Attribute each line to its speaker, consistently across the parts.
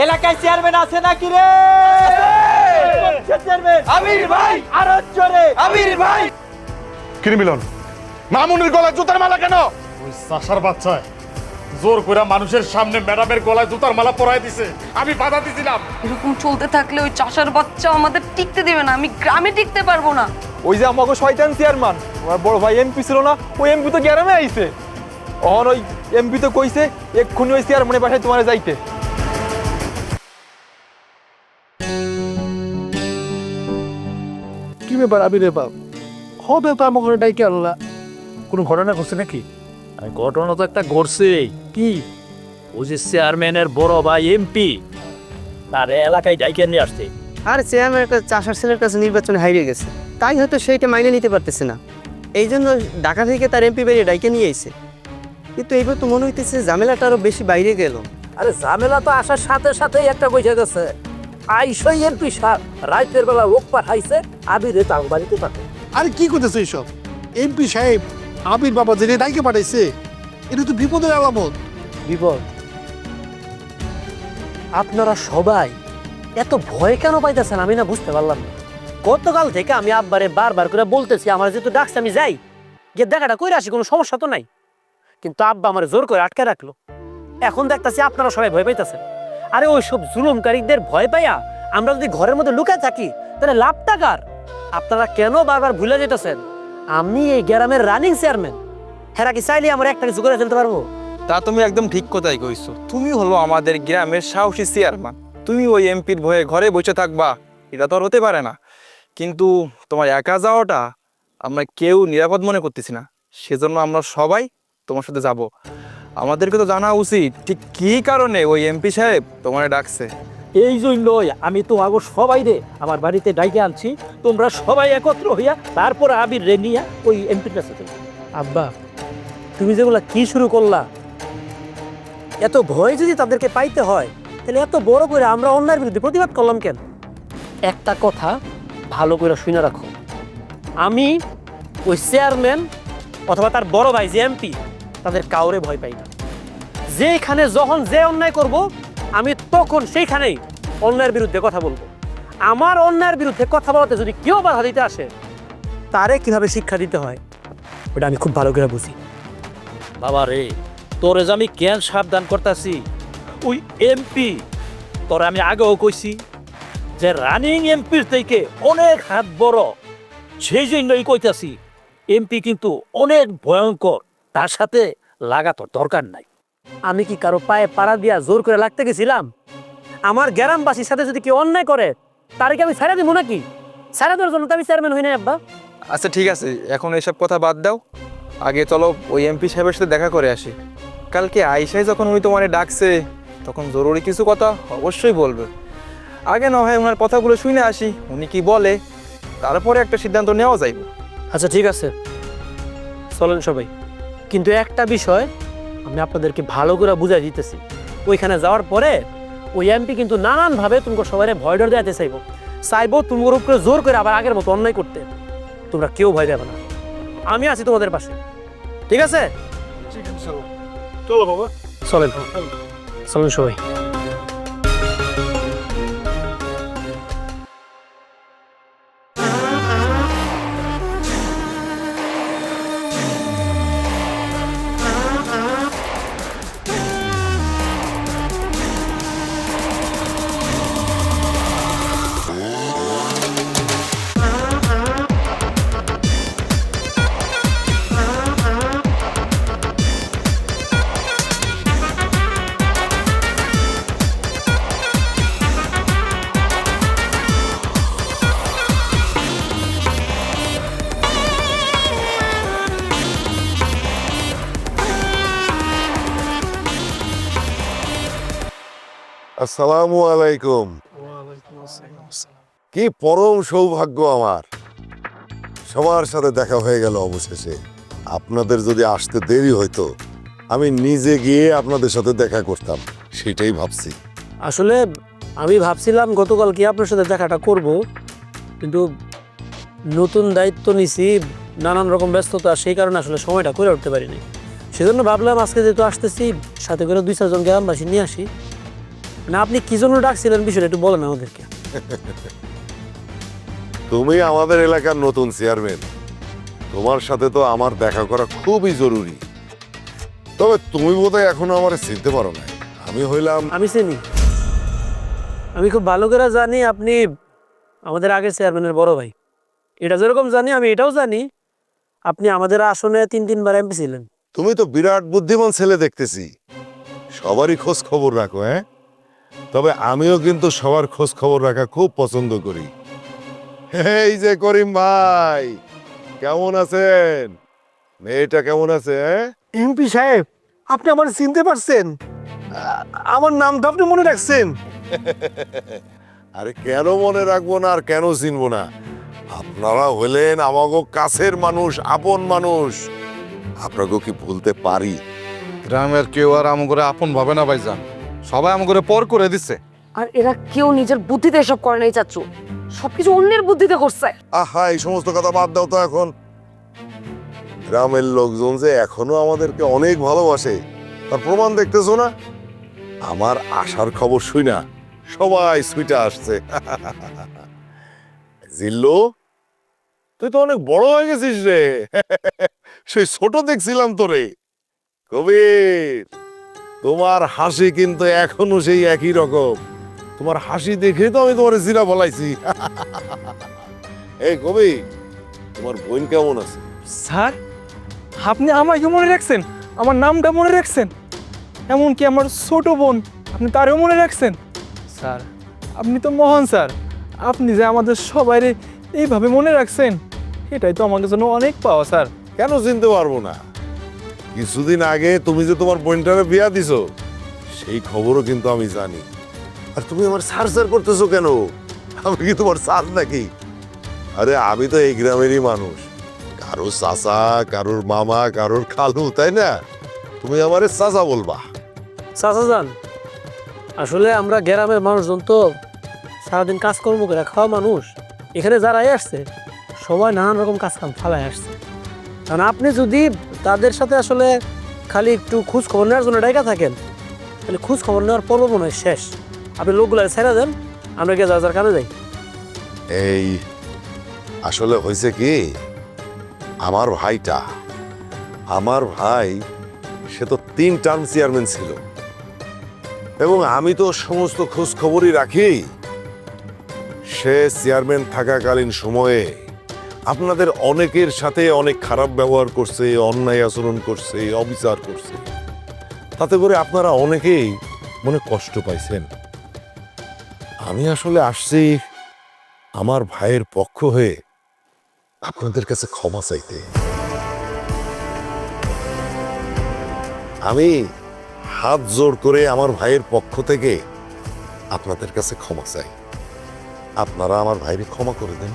Speaker 1: এলাকায় চেয়ারম্যান আছে নাকি রে? চেয়ারম্যান আমির ভাই, আরো জোরে আমির ভাই।
Speaker 2: কি মিলন, মামুনের গলায় জুতার মালা কেন?
Speaker 3: ওই চাষার বাচ্চা জোর করে মানুষের সামনে ম্যাডামের গলায় জুতার মালা পরাই দিছে, আমি বাধা দিছিলাম।
Speaker 4: এরকম চলতে থাকলে ওই চাষার বাচ্চা আমাদের টিকতে দেবে না, আমি গ্রামে টিকতে পারবো না।
Speaker 1: ওই যে আমাকে শয়তান চেয়ারম্যান, আমার বড় ভাই এমপি ছিল না, ওই এমপি তো গ্রামে আইছে। অহন ওই এমপি তো কইছে এক্ষুনি ওই চেয়ারম্যানের বাসায় তোমার যাইতে।
Speaker 5: কি ব্যাপার আবির বাপ, হবে তো আমাকে ডাইকে আল্লাহ, কোনো ঘটনা ঘটছে নাকি?
Speaker 6: ঘটনা তো একটা ঘটছে। কি? ওই যে চেয়ারম্যানের বড় ভাই এমপি তার এলাকায় ডাইকে নিয়ে আসছে।
Speaker 7: আর চেয়ারম্যান একটা চাষার ছেলের কাছে নির্বাচনে হারিয়ে গেছে, তাই হয়তো সেইটা মাইনে নিতে পারতেছে না, এই জন্য ঢাকা থেকে তার এমপি বেরিয়ে ডাইকে নিয়ে আইছে। কিন্তু এইবার তো মনে হইতেছে ঝামেলাটা আরো বেশি বাইরে গেল।
Speaker 6: আরে ঝামেলা তো আসার সাথে সাথেই একটা বসে গেছে। আইসই এমপি রাতের বেলা ওক পাঠাইছে আবিরে তাও বাড়িতে পাঠায়।
Speaker 5: আরে কি করতেছে এইসব? এমপি সাহেব আবির বাবা যে ডাইকে পাঠাইছে, এটা তো বিপদের আলামত।
Speaker 6: বিপদ? আপনারা সবাই এত ভয় কেন পাইতেছেন আমি না বুঝতে পারলাম না। গতকাল থেকে আমি আব্বারে বারবার করে বলতেছি আমার যেহেতু ডাকছে আমি যাই, গিয়ে দেখাটা কইরা আসি, কোনো সমস্যা তো নাই। কিন্তু আব্বা আমার জোর করে আটকে রাখলো। এখন দেখতেছি আপনারা সবাই ভয় পাইতেছেন। আরে ওইসব জুলুমকারীদের ভয় পাইয়া আমরা যদি ঘরের মধ্যে লুকায় থাকি তাহলে লাভটা কার? আপনারা কেন বারবার ভুলে যেতেছেন আমি এই গ্রামের রানিং চেয়ারম্যান। হেরা কি চাইলে আমার একটা কিছু করে ফেলতে পারবো?
Speaker 1: তা তুমি একদম ঠিক কথাই কইছো। তুমি হলো আমাদের গ্রামের সাহসী চেয়ারম্যান, তুমি ওই এমপির ভয়ে ঘরে বসে থাকবা, এটা তো আর হতে পারে না। কিন্তু তোমার একা যাওয়াটা আমরা কেউ নিরাপদ মনে করতেছি না, সেজন্য আমরা সবাই তোমার সাথে যাব। আমাদেরকে তো জানা উচিত ঠিক কী কারণে ওই এমপি সাহেব তোমার ডাকছে।
Speaker 6: এই জন্যই আমি তো আগো সবাই রে আমার বাড়িতে ডাইকে আনছি, তোমরা সবাই একত্র হইয়া তারপর আবির রে নিয়া ওই এমপির কাছে চলে। আব্বা তুমি যেগুলা কি শুরু করলা, এত ভয় যদি তাদেরকে পাইতে হয় তাহলে এত বড় করে আমরা অন্যায়ের বিরুদ্ধে প্রতিবাদ করলাম কেন? একটা কথা ভালো করে শুনে রাখো, আমি ওই চেয়ারম্যান অথবা তার বড় ভাই যে এমপি তাদের কাউরে ভয় পাই না। যেখানে যখন যে অন্যায় করব আমি তখন সেইখানেই অন্যায়ের বিরুদ্ধে কথা বলবো। আমার অন্যায়ের বিরুদ্ধে কথা বলাতে যদি কেউ বাধা দিতে আসে তারে কিভাবে শিক্ষা দিতে হয় ওটা আমি খুব ভালো করে বুঝি। বাবা রে, তোরে যে আমি কেন সাবধান করতেছি, ওই এমপি তোরে আমি আগেও কইছি যে রানিং এমপির থেকে অনেক হাত বড়, সেই জন্যই কইতাছি এমপি কিন্তু অনেক ভয়ঙ্কর, তার সাথে লাগা তোর দরকার নাই। আমি কি কারো পায়ে পাড়া দিয়া জোর করে লাগতে গেছিলাম? আমার গ্রামবাসীর সাথে যদি কেউ অন্যায় করে তারে কি আমি ছাড়া দিব নাকি? ছাড়া দেওয়ার জন্য তো আমি চেয়ারম্যান হই না আব্বা।
Speaker 1: আচ্ছা ঠিক আছে, এখন এসব কথা বাদ দাও, আগে চলো ওই এমপি সাহেবের সাথে দেখা করে আসি। কালকে আইসাই যখন উনি তোমারে ডাকছে তখন জরুরি কিছু কথা অবশ্যই বলবে। আগে না হয় ওনার কথাগুলো শুনে আসি, উনি কি বলে, তারপরে একটা সিদ্ধান্ত নেওয়া যাইবে।
Speaker 6: আচ্ছা ঠিক আছে, চলেন সবাই। কিন্তু একটা বিষয় আমি আপনাদেরকে ভালো করে বুঝাই দিতেছি, ওইখানে যাওয়ার পরে ওই এমপি কিন্তু নানানভাবে তোমাকে সবাই ভয় ডর দেওয়াতে চাইবো তোমার উপরে জোর করে আবার আগের মতো অন্যায় করতে। তোমরা কেউ ভয় দেবে না, আমি আছি তোমাদের পাশে, ঠিক আছে?
Speaker 5: চলো বাবা,
Speaker 6: চলেন চলেন সবাই।
Speaker 8: আসসালামু আলাইকুম। কি পরম সৌভাগ্য আমার, সবার সাথে দেখা হয়ে গেল অবশেষে। আপনাদের যদি আসতে দেরি হইতো আমি নিজে গিয়ে আপনাদের সাথে দেখা করতাম, সেটাই ভাবছি।
Speaker 6: আসলে আমি ভাবছিলাম গতকাল কি আপনার সাথে দেখাটা করব, কিন্তু নতুন দায়িত্ব নিছি, নানান রকম ব্যস্ততা, সেই কারণে আসলে সময়টা করে উঠতে পারিনি। সেজন্য ভাবলাম আজকে যেহেতু আসতেছি সাথে করে 2-4 জন গ্রামবাসী নিয়ে আসি, না আপনি কি জন্য ডাকছিলেন বিষয়টা একটু বলেন আমাদেরকে।
Speaker 8: তুমি আমাদের এলাকার নতুন চেয়ারম্যান, তোমার সাথে তো আমার দেখা করা খুবই জরুরি। তবে তুমি বোধহয় এখনো আমার চিনতে পারো না। আমি হইলাম
Speaker 6: আমি চিনি, আমি খুব ভালো করে জানি আপনি আমাদের আগের চেয়ারম্যানের বড় ভাই। এটা যেরকম জানি আমি এটাও জানি আপনি আমাদের আসনে 3-3 বার এমপি ছিলেন।
Speaker 8: তুমি তো বিরাট বুদ্ধিমান ছেলে দেখতেছি, সবারই খোঁজ খবর রাখো। হ্যাঁ, তবে আমিও কিন্তু সবার খোঁজ খবর রাখা খুব পছন্দ করি। এই যে করিম ভাই, কেমন আছেন? মেয়েটা কেমন আছে?
Speaker 5: এমপি সাহেব, আপনি আমার চিনতে পারছেন? আমার নামটা আপনি মনে রাখছেন?
Speaker 8: আরে কেন মনে রাখবো না আর কেন চিনবো না? আপনারা হলেন আমাগো কাছের মানুষ, আপন মানুষ। আপনাকে কি ভুলতে পারি?
Speaker 2: গ্রামের কেউ আর আমগরে আপন ভাবে না ভাইজান, সবাই আমগরে পর করে দিচ্ছে।
Speaker 4: আর এরা কেউ নিজের বুদ্ধিতে এসব করে নাই চাচু, সবকিছু অন্যের বুদ্ধিতে করছে।
Speaker 8: আহা, এই সমস্ত কথা বাদ দাও তো এখন। গ্রামের লোকজন যে এখনো আমাদেরকে অনেক ভালোবাসে তার প্রমাণ দেখতেছো না? আমার আসার খবর শুই না সবাই সুইটা আসছে। জিল্লু, তুই তো অনেক বড় হয়ে গেছিস রে। সেই ছোট দেখছিলাম তোরে। কবির, তোমার হাসি কিন্তু এখনো সেই একই রকম। তোমার হাসি দেখে তো আমি তোমার জিরা বলাইছি। এই কবি, তোমার বোন কেমন আছে?
Speaker 1: স্যার, আপনি আমাকে মনে রাখছেন, আমার নামটা মনে রাখছেন, এমনকি আমার ছোট বোন আপনি তারও মনে রাখছেন। স্যার, আপনি তো মহান স্যার, আপনি যে আমাদের সবাইরে এইভাবে মনে রাখছেন, এটাই তো আমাদের জন্য অনেক পাওয়া স্যার।
Speaker 8: কেন চিনতে পারবো না? কিছুদিন আগে তুমি যে তোমার বোনটারে বিয়া দিছো সেই খবরও কিন্তু আমি জানি। আর তুমি আমার সার সার করতেছো কেন? আমি কি তোমার সার নাকি? আরে আমি তো এই গ্রামেরই মানুষ, কারোর চাচা, কারোর মামা, কারোর খালু, তাই না? তুমি আমারে চাচা বলবা।
Speaker 6: চাচা যান, আসলে আমরা গ্রামের মানুষজন তো সারাদিন কাজকর্ম করে খাওয়া মানুষ। এখানে যারাই আসছে সবাই নানান রকম কাজকাম ফালাই আসছে। কারণ আপনি যদি তাদের সাথে আসলে খালি একটু খোঁজ খবর নেওয়ার জন্য ডাইকা থাকেন, তাহলে খোঁজ খবর নেওয়ার পর্ব মনে হয় শেষ। আপনি লোকগুলো ছেড়ে দেন, আমরা গিয়ে যার কানে যাই।
Speaker 8: এই আসলে হয়েছে কি, আমার ভাই সে তো 3 টার্ম চেয়ারম্যান ছিল এবং আমি তো সমস্ত খোঁজ খবরই রাখি। সে চেয়ারম্যান থাকাকালীন সময়ে আপনাদের অনেকের সাথে অনেক খারাপ ব্যবহার করছে, অন্যায় আচরণ করছে, অবিচার করছে। তাতে করে আপনারা অনেকেই মনে কষ্ট পাইছেন। আমি আসলে আসছি আমার ভাইয়ের পক্ষ হয়ে আপনাদের কাছে ক্ষমা চাইতে। আমি হাত জোড় করে আমার ভাইয়ের পক্ষ থেকে আপনাদের কাছে ক্ষমা চাই। আপনারা আমার ভাইকে ক্ষমা করে দেন।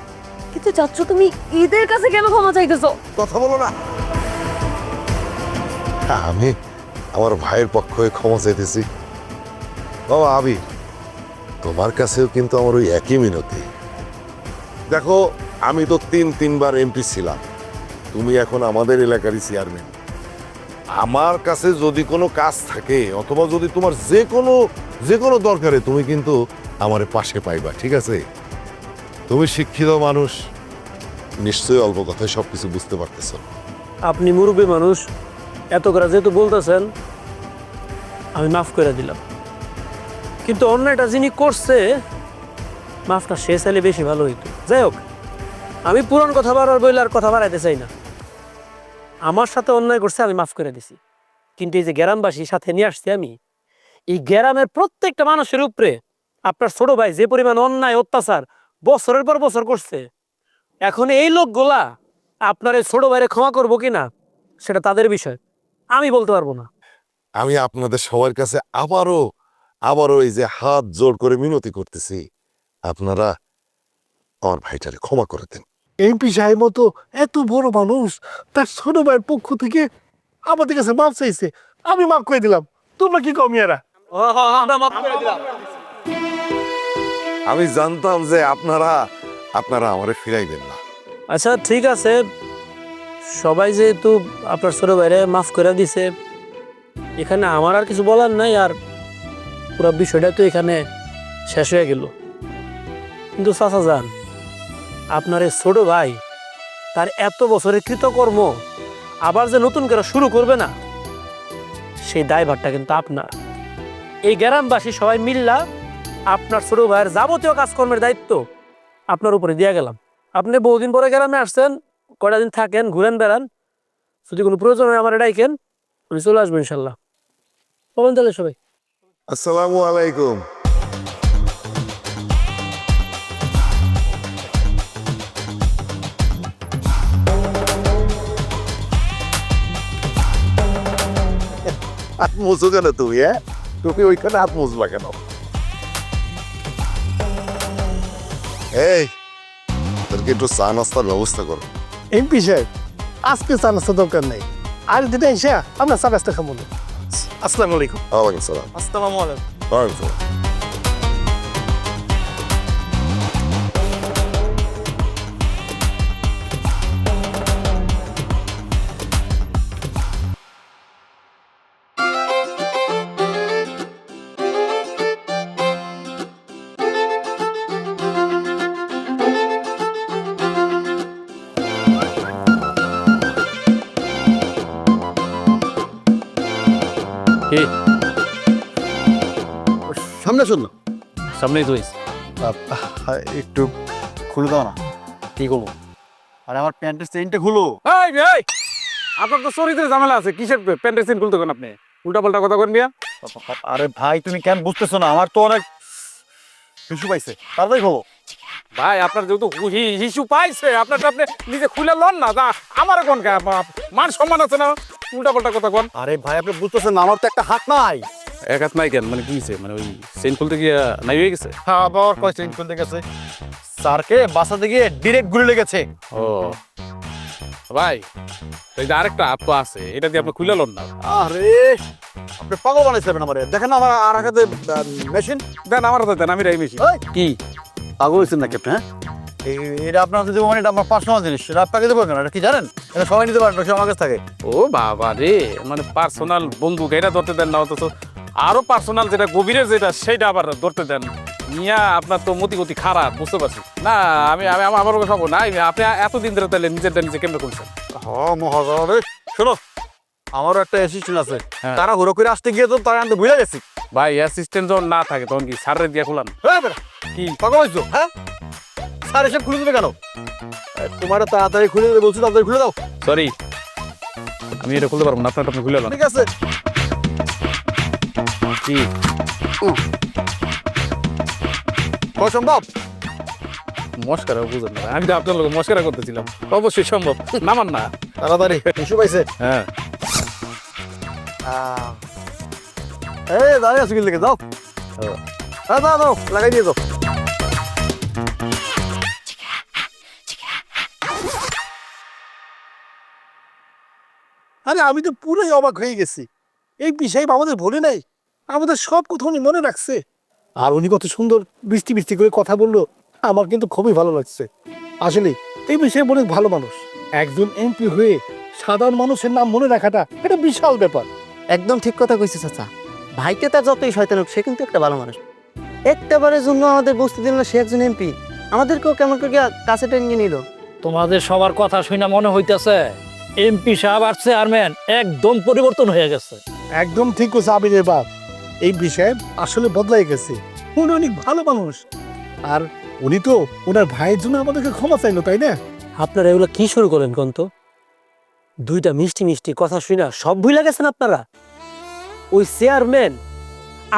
Speaker 4: কিন্তু চাচু, তুমি এদের কাছে কেন ক্ষমা চাইতেছো?
Speaker 8: কথা বলো না। আমি আমার ভাইয়ের পক্ষ হয়ে ক্ষমা চাইতেছি। বাবা আবির, তোমার কাছেও কিন্তু আমার ওই একই মিনতি। দেখো, আমি তো 3-3 বার এমপি ছিলাম, তুমি এখন আমাদের এলাকারই চেয়ারম্যান। আমার কাছে যদি কোনো কাজ থাকে অথবা যদি তোমার যে কোনো দরকারে তুমি কিন্তু আমার পাশে পাইবা, ঠিক আছে? তুমি শিক্ষিত মানুষ, নিশ্চয়ই অল্প কথায় সবকিছু বুঝতে পারতেছো।
Speaker 6: আপনি মুরব্বী মানুষ, এত করে যেহেতু বলতেছেন আমি মাফ করে দিলাম। কিন্তু অন্যটা যিনি করছে মাফটা সে চাইলে বেশি ভালো হইতো। যাই হোক, আমি পুরান কথা বাড়ার বইলে আর কথা বাড়াইতে চাই না। আমার সাথে অন্যায় করছে, আমি মাফ করে দিছি। কিন্তু এই যে গ্রামবাসীর সাথে নিয়ে আসছি আমি, এই গ্রামের প্রত্যেকটা মানুষের উপরে আপনার ছোট ভাই যে পরিমাণ অন্যায় অত্যাচার বছরের পর বছর করছে, এখন এই লোকগুলা আপনার এই ছোট ভাইরে ক্ষমা করবো কিনা সেটা তাদের বিষয়, আমি বলতে পারবো না।
Speaker 8: আমি আপনাদের সবার কাছে আবারও এই যে হাত জোড় করে মিনতি করতেছি, আপনারা আমার ভাইটারে ক্ষমা করে দেন।
Speaker 5: এমপি সাহেব মতো এত বড় মানুষ তার ছোট ভাইয়ের পক্ষ থেকে আমাদের কাছে মাফ চাইছে, আমি মাফ করে দিলাম। তোমরা কি কম ইয়ারা?
Speaker 8: আমি জানতাম যে আপনারা আমারে ফিরাইবেন না।
Speaker 6: আচ্ছা ঠিক আছে, সবাই যেহেতু আপনার ছোট ভাইরে মাফ করে দিছে, এখানে আমার আর কিছু বলার নাই। আর পুরো বিষয়টা তো এখানে শেষ হয়ে গেল। কিন্তু চাচা যান, আপনার এই ছোট ভাই তার এত বছরের কৃতকর্ম আবার যে নতুন করে শুরু করবে না, সেই দায়ভারটা কিন্তু আপনার। এই গ্রামবাসী সবাই মিল্লা আপনার ছোট ভাইয়ের যাবতীয় কাজকর্মের দায়িত্ব আপনার উপরে দিয়ে গেলাম। আপনি বহুদিন পরে গ্রামে আসছেন, কয়টা দিন থাকেন, ঘুরেন বেড়ান, যদি কোনো প্রয়োজন হয় আমার ডাইকেন, আমি চলে আসবো ইনশাল্লাহ। বলেন তাহলে সবাই।
Speaker 8: আসসালামু আলাইকুম। হাত মুছো কেন তুমি? তুমি ওইখানে হাত মুছবা কেন? এই, তোরকে একটু চা নাস্তার ব্যবস্থা করো।
Speaker 5: এমপি সাহেব, আজকে চা নাস্তা দরকার নেই, আর দিনে এসে আমরা চা নাস্তা খাবো না। আসসালামু আলাইকুম।
Speaker 8: ওয়ালাইকুম সালাম।
Speaker 1: আসসালামু আলাইকুম।
Speaker 8: ওয়ালাইকুম সালাম।
Speaker 2: সামনে শোন না,
Speaker 6: সামনেই তো হয়েছে।
Speaker 2: একটু খুলে দাও না।
Speaker 6: কি করবো?
Speaker 2: আরে আমার প্যান্টের চেইনটা খুলো।
Speaker 1: এই আপনার তো চরিত্রের ঝামেলা আছে, কিসের প্যান্টের চেইন খুলতে কোন আপনি উল্টা পাল্টা কথা কোন মিয়া?
Speaker 2: আরে ভাই তুমি কেন বুঝতেছো না? আমার তো অনেক শিশু পাইছে, তাড়াতাড়ি খোলো।
Speaker 1: ভাই আপনার যেহেতু হিসু পাইছে, আপনারটা আপনি নিজে খুলে লন না, তা আমার কোন মান সম্মান আছে না, উল্টা পাল্টা কথা কোন।
Speaker 2: আরে ভাই আপনি বুঝতেছেন না, আমার তো একটা হাত নাই।
Speaker 1: এক হাত নাই কেন, মানে কি হয়েছে, মানে ওই চেইন খুলতে গিয়ে নাই হয়ে গেছে?
Speaker 2: হ্যাঁ, আবার কয় চেইন খুলতে গেছে, স্যারকে বাঁচাতে গিয়ে ডিরেক্ট গুলি লেগেছে।
Speaker 1: ও ভাই, এই যে আরেকটা হাত তো আছে, এটা দিয়ে আপনি খুলে লন না।
Speaker 2: আরে আপনি পাগল বানাইছেন আমারে। দেখেন না আমার আর হাতে মেশিন।
Speaker 1: দেন আমার হাতে দেন, আমি রাই মেশি।
Speaker 2: কি পাগল হয়েছেন নাকি আপনি? হ্যাঁ, এটা আপনার যদি মানে এটা আমার পার্সোনাল জিনিস, এটা আপনাকে দেবো কেন? এটা কি জানেন? এটা সবাই নিতে পারেন, আমার কাছে থাকে।
Speaker 1: ও বাবা রে, মানে পার্সোনাল বন্দুক এটা ধরতে দেন না, অথচ আরো পার্সোনাল যেটা গভীরের যেটা সেটা আবার ধরতে দেন। মিয়া আপনার তো মতি গতি খারাপ, বুঝতে পারছি না। আমি আমার সব না, আপনি এতদিন ধরে তাহলে নিজেরটা নিজে কেমনে করছেন?
Speaker 2: মহাজারে শোনো, আমারও একটা অ্যাসিস্ট্যান্ট আছে,
Speaker 1: হ্যাঁ।
Speaker 2: তারা হুড়ো করে আসতে গিয়ে তো তারা আনতে ভুলে গেছি।
Speaker 1: ভাই অ্যাসিস্ট্যান্ট যখন না থাকে তখন কি স্যারের দিয়ে খোলান?
Speaker 2: কি পাগল হয়েছো? হ্যাঁ, স্যার এসব খুলে দেবে কেন? তোমার তাড়াতাড়ি খুলে দেবে বলছো, তাড়াতাড়ি খুলে দাও।
Speaker 1: সরি, আমি এটা খুলতে পারবো না, আপনারটা আপনি খুলে লন।
Speaker 2: ঠিক আছে।
Speaker 1: কি
Speaker 2: অসম্ভব।
Speaker 1: মস্কারা বুঝেন না, আমি তো আপনার লোক মস্কারা করতেছিলাম। অবশ্যই সম্ভব, নামান না।
Speaker 2: তাড়াতাড়ি ইস্যু পাইছে।
Speaker 1: হ্যাঁ,
Speaker 2: এই দাঁড়িয়ে আছো কি লেগে যাও। হ্যাঁ, দাও দাও, লাগাই দিয়ে দাও।
Speaker 5: আরে আমি তো পুরোই অবাক হয়ে গেছি, এমপি সাহেব আমাদের ভোলে নাই, আমাদের সব কথা উনি মনে রাখছে। আর উনি কত সুন্দর বৃষ্টি বৃষ্টি করে কথা বললো, আমার কিন্তু খুবই ভালো লাগছে। আসলে এমপি সাহেব অনেক ভালো মানুষ, একজন এমপি হয়ে সাধারণ মানুষের নাম মনে রাখাটা এটা বিশাল ব্যাপার।
Speaker 7: একদম ঠিক কথা কইছে চাচা। ভাইকে তার যতই শয়তান হোক, সে কিন্তু একটা ভালো মানুষ। একটা বারের জন্য আমাদের বসতে দিল না, সে একজন এমপি। আমাদেরকেও কেমন করে কাছে টেনে নিল।
Speaker 6: তোমাদের সবার কথা শুনে মনে হইতেছে এমপি সাহেব আর চেয়ারম্যান একদম পরিবর্তন হয়ে গেছে।
Speaker 5: একদম ঠিক আছে আবিরের বাপ, এমপি সাহেব আসলে বদলাই গেছে, উনি অনেক ভালো মানুষ। আর উনি তো ওনার ভাইয়ের জন্য আমাদেরকে ক্ষমা চাইলো, তাই না?
Speaker 6: আপনারা এগুলো কি শুরু করেন কন্ত? দুইটা মিষ্টি মিষ্টি কথা শুনে সব ভুলে গেছেন আপনারা? ওই চেয়ারম্যান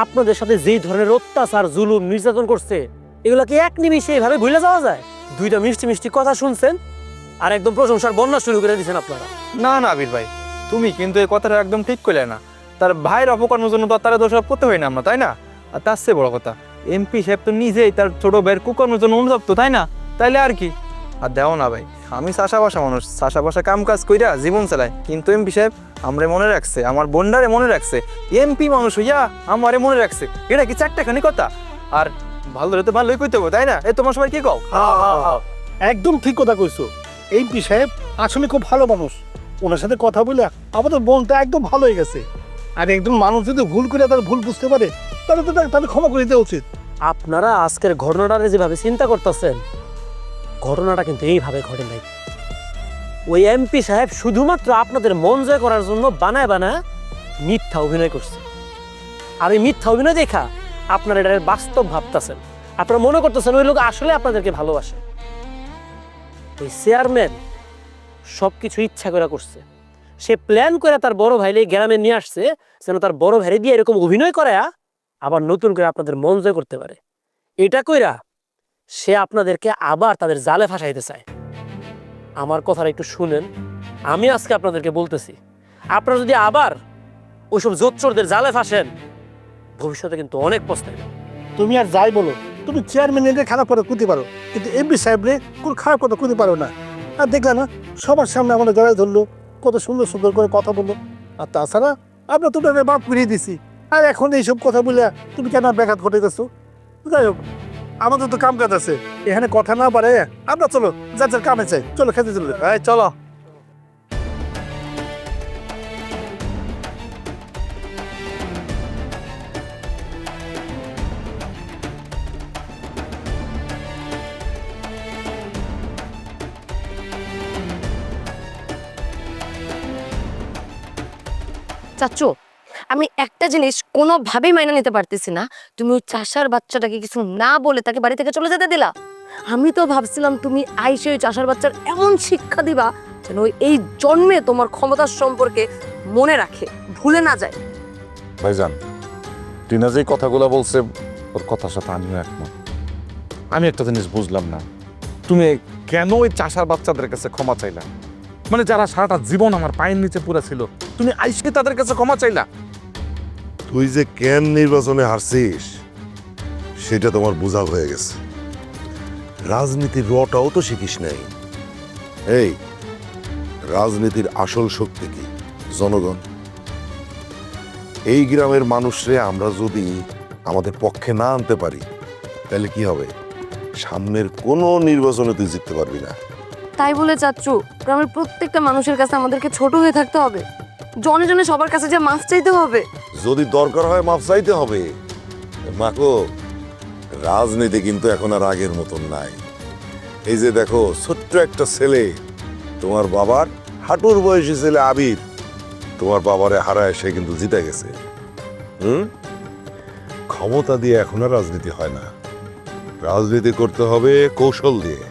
Speaker 6: আপনাদের সাথে যেই ধরনের অত্যাচার জুলুম নির্যাতন করছে, এগুলো কি এক নিমিষে এভাবে ভুলে যাওয়া যায়? দুইটা মিষ্টি মিষ্টি কথা শুনছেন আর একদম প্রশংসার বন্যা শুরু করে দিয়েছেন আপনারা।
Speaker 1: না না আবির ভাই, তুমি কিন্তু এই কথাটা একদম ঠিক করলে না। তার ভাইয়ের অপকর্মের জন্য তো তারা দোষারোপ করতে হয় না আমরা, তাই না? আর তার চেয়ে বড় কথা, এমপি সাহেব তো নিজেই তার ছোট ভাইয়ের কুকর্মের জন্য অনুতপ্ত, তাই না? তাইলে আর কি। আর দেও না ভাই, আমি চাষা বাসা মানুষ, চাষা বাসা কাম কাজ কইরা জীবন চালাই, কিন্তু এমপি সাহেব আমরে মনে রাখছে, আমার বোনডারে মনে রাখছে। এমপি মানুষ হইয়া আমারে মনে রাখছে, এটা কি চারটাখানি কথা? আর ভালো তো ভালোই কইতে হবে, তাই না? এ তোমার সবাই কি কও?
Speaker 5: একদম ঠিক কথা কইছো, এমপি সাহেব আসলে খুব ভালো মানুষ। ওনার সাথে কথা বলে আমাদের মনটা একদম ভালো হয়ে গেছে। আর একজন মানুষ যদি ভুল করে তার ভুল বুঝতে পারে তাহলে তো তাদের ক্ষমা করে দেওয়া উচিত।
Speaker 6: আপনারা আজকের ঘটনাটা যেভাবে চিন্তা করতেছেন, ঘটনাটা কিন্তু এইভাবে ঘটে নাই। ওই এমপি সাহেব শুধুমাত্র আপনাদের মন জয় করার জন্য বানায় বানায় মিথ্যা অভিনয় করছে। আর এই মিথ্যা অভিনয় দেখা আপনারা এটা বাস্তব ভাবতেছেন, আপনারা মনে করতেছেন ওই লোক আসলে আপনাদেরকে ভালোবাসে। ওই চেয়ারম্যান সব কিছু ইচ্ছা করে করছে। সে প্ল্যান করে তার বড় ভাইরে গ্রামে নিয়ে আসছে যেন তার বড় ভাইরে দিয়ে এরকম অভিনয় করায়া আবার নতুন করে আপনাদের মন জয় করতে পারে। এটা কইরা সে আপনাদেরকে আবার তাদের জালে ফাঁসাইতে চায়। আমার কথাটা একটু শুনেন, আমি আজকে আপনাদেরকে বলতেছি, আপনারা যদি আবার ওইসব জোচ্চোরদের জালে ফাঁসেন ভবিষ্যতে কিন্তু অনেক পস্তাবেন।
Speaker 5: তুমি আর যাই বলো, তুমি চেয়ারম্যানের খারাপ কথা করতে পারো, কিন্তু এমপি সাহেবরে কোন খারাপ কথা করতে পারো না। আর দেখলা না সবার সামনে আমাদের গলায় ধরলো, কত সুন্দর সুন্দর করে কথা বললো। আর তাছাড়া আমরা তো তাদের বাপ ফিরিয়ে দিছি, আর এখন এইসব কথা বলে তুমি কেন ব্যাঘাত ঘটাইতেছো? যাই হোক, আমাদের তো কাম কাজ আছে, এখানে কথা না পারে আমরা চলো যার যার কামে চাই, চলো খেতে চলো।
Speaker 1: এই চলো।
Speaker 4: চাচ্চু, আমি একটা জিনিস কোনোভাবেই মাইনে নিতে পারতেছি না, তুমি ওই চাষার বাচ্চাটাকে কিছু না বলে তাকে বাড়ি থেকে চলে যেতে দিলা। আমি তো ভাবছিলাম তুমি আইসে ওই চাষার বাচ্চার এমন শিক্ষা দিবা যেন ওই এই জন্মে তোমার ক্ষমতার সম্পর্কে মনে রাখে, ভুলে না যায়।
Speaker 3: ভাইজান, টিনা যে কথাগুলো বলছে ওর কথার সাথে আমিও একমত। আমি একটা জিনিস বুঝলাম না, তুমি কেন ওই চাষার বাচ্চাদের কাছে ক্ষমা চাইলা? মানে যারা সারাটা জীবন আমার পায়ের নিচে পুরা ছিল, তুমি আইসে তাদের কাছে ক্ষমা চাইলা?
Speaker 8: তুই যে কেন নির্বাচনে হারছিস সেটা তোমার বোঝা হয়ে গেছে। রাজনীতির রটাও তো শিখিস নাই। এই রাজনীতির আসল শক্তি কি? জনগণ। এই গ্রামের মানুষরে আমরা যদি আমাদের পক্ষে না আনতে পারি তাহলে কি হবে? সামনের কোনো নির্বাচনে তুই জিততে পারবি না।
Speaker 4: তাই বলে চাচ্চু গ্রামের প্রত্যেকটা মানুষের কাছে আমাদেরকে ছোট হয়ে থাকতে হবে, জনে জনে সবার কাছে যে মাফ চাইতে হবে?
Speaker 8: যদি দরকার হয় মাফ চাইতে হবে। মাকো, রাজনীতি কিন্তু এখন আর আগের মতন নাই। এই যে দেখো, ছোট্ট একটা ছেলে, তোমার বাবার হাঁটুর বয়সী ছেলে আবির, তোমার বাবারে হারায় সে কিন্তু জিতে গেছে। ক্ষমতা দিয়ে এখন আর রাজনীতি হয় না, রাজনীতি করতে হবে কৌশল দিয়ে।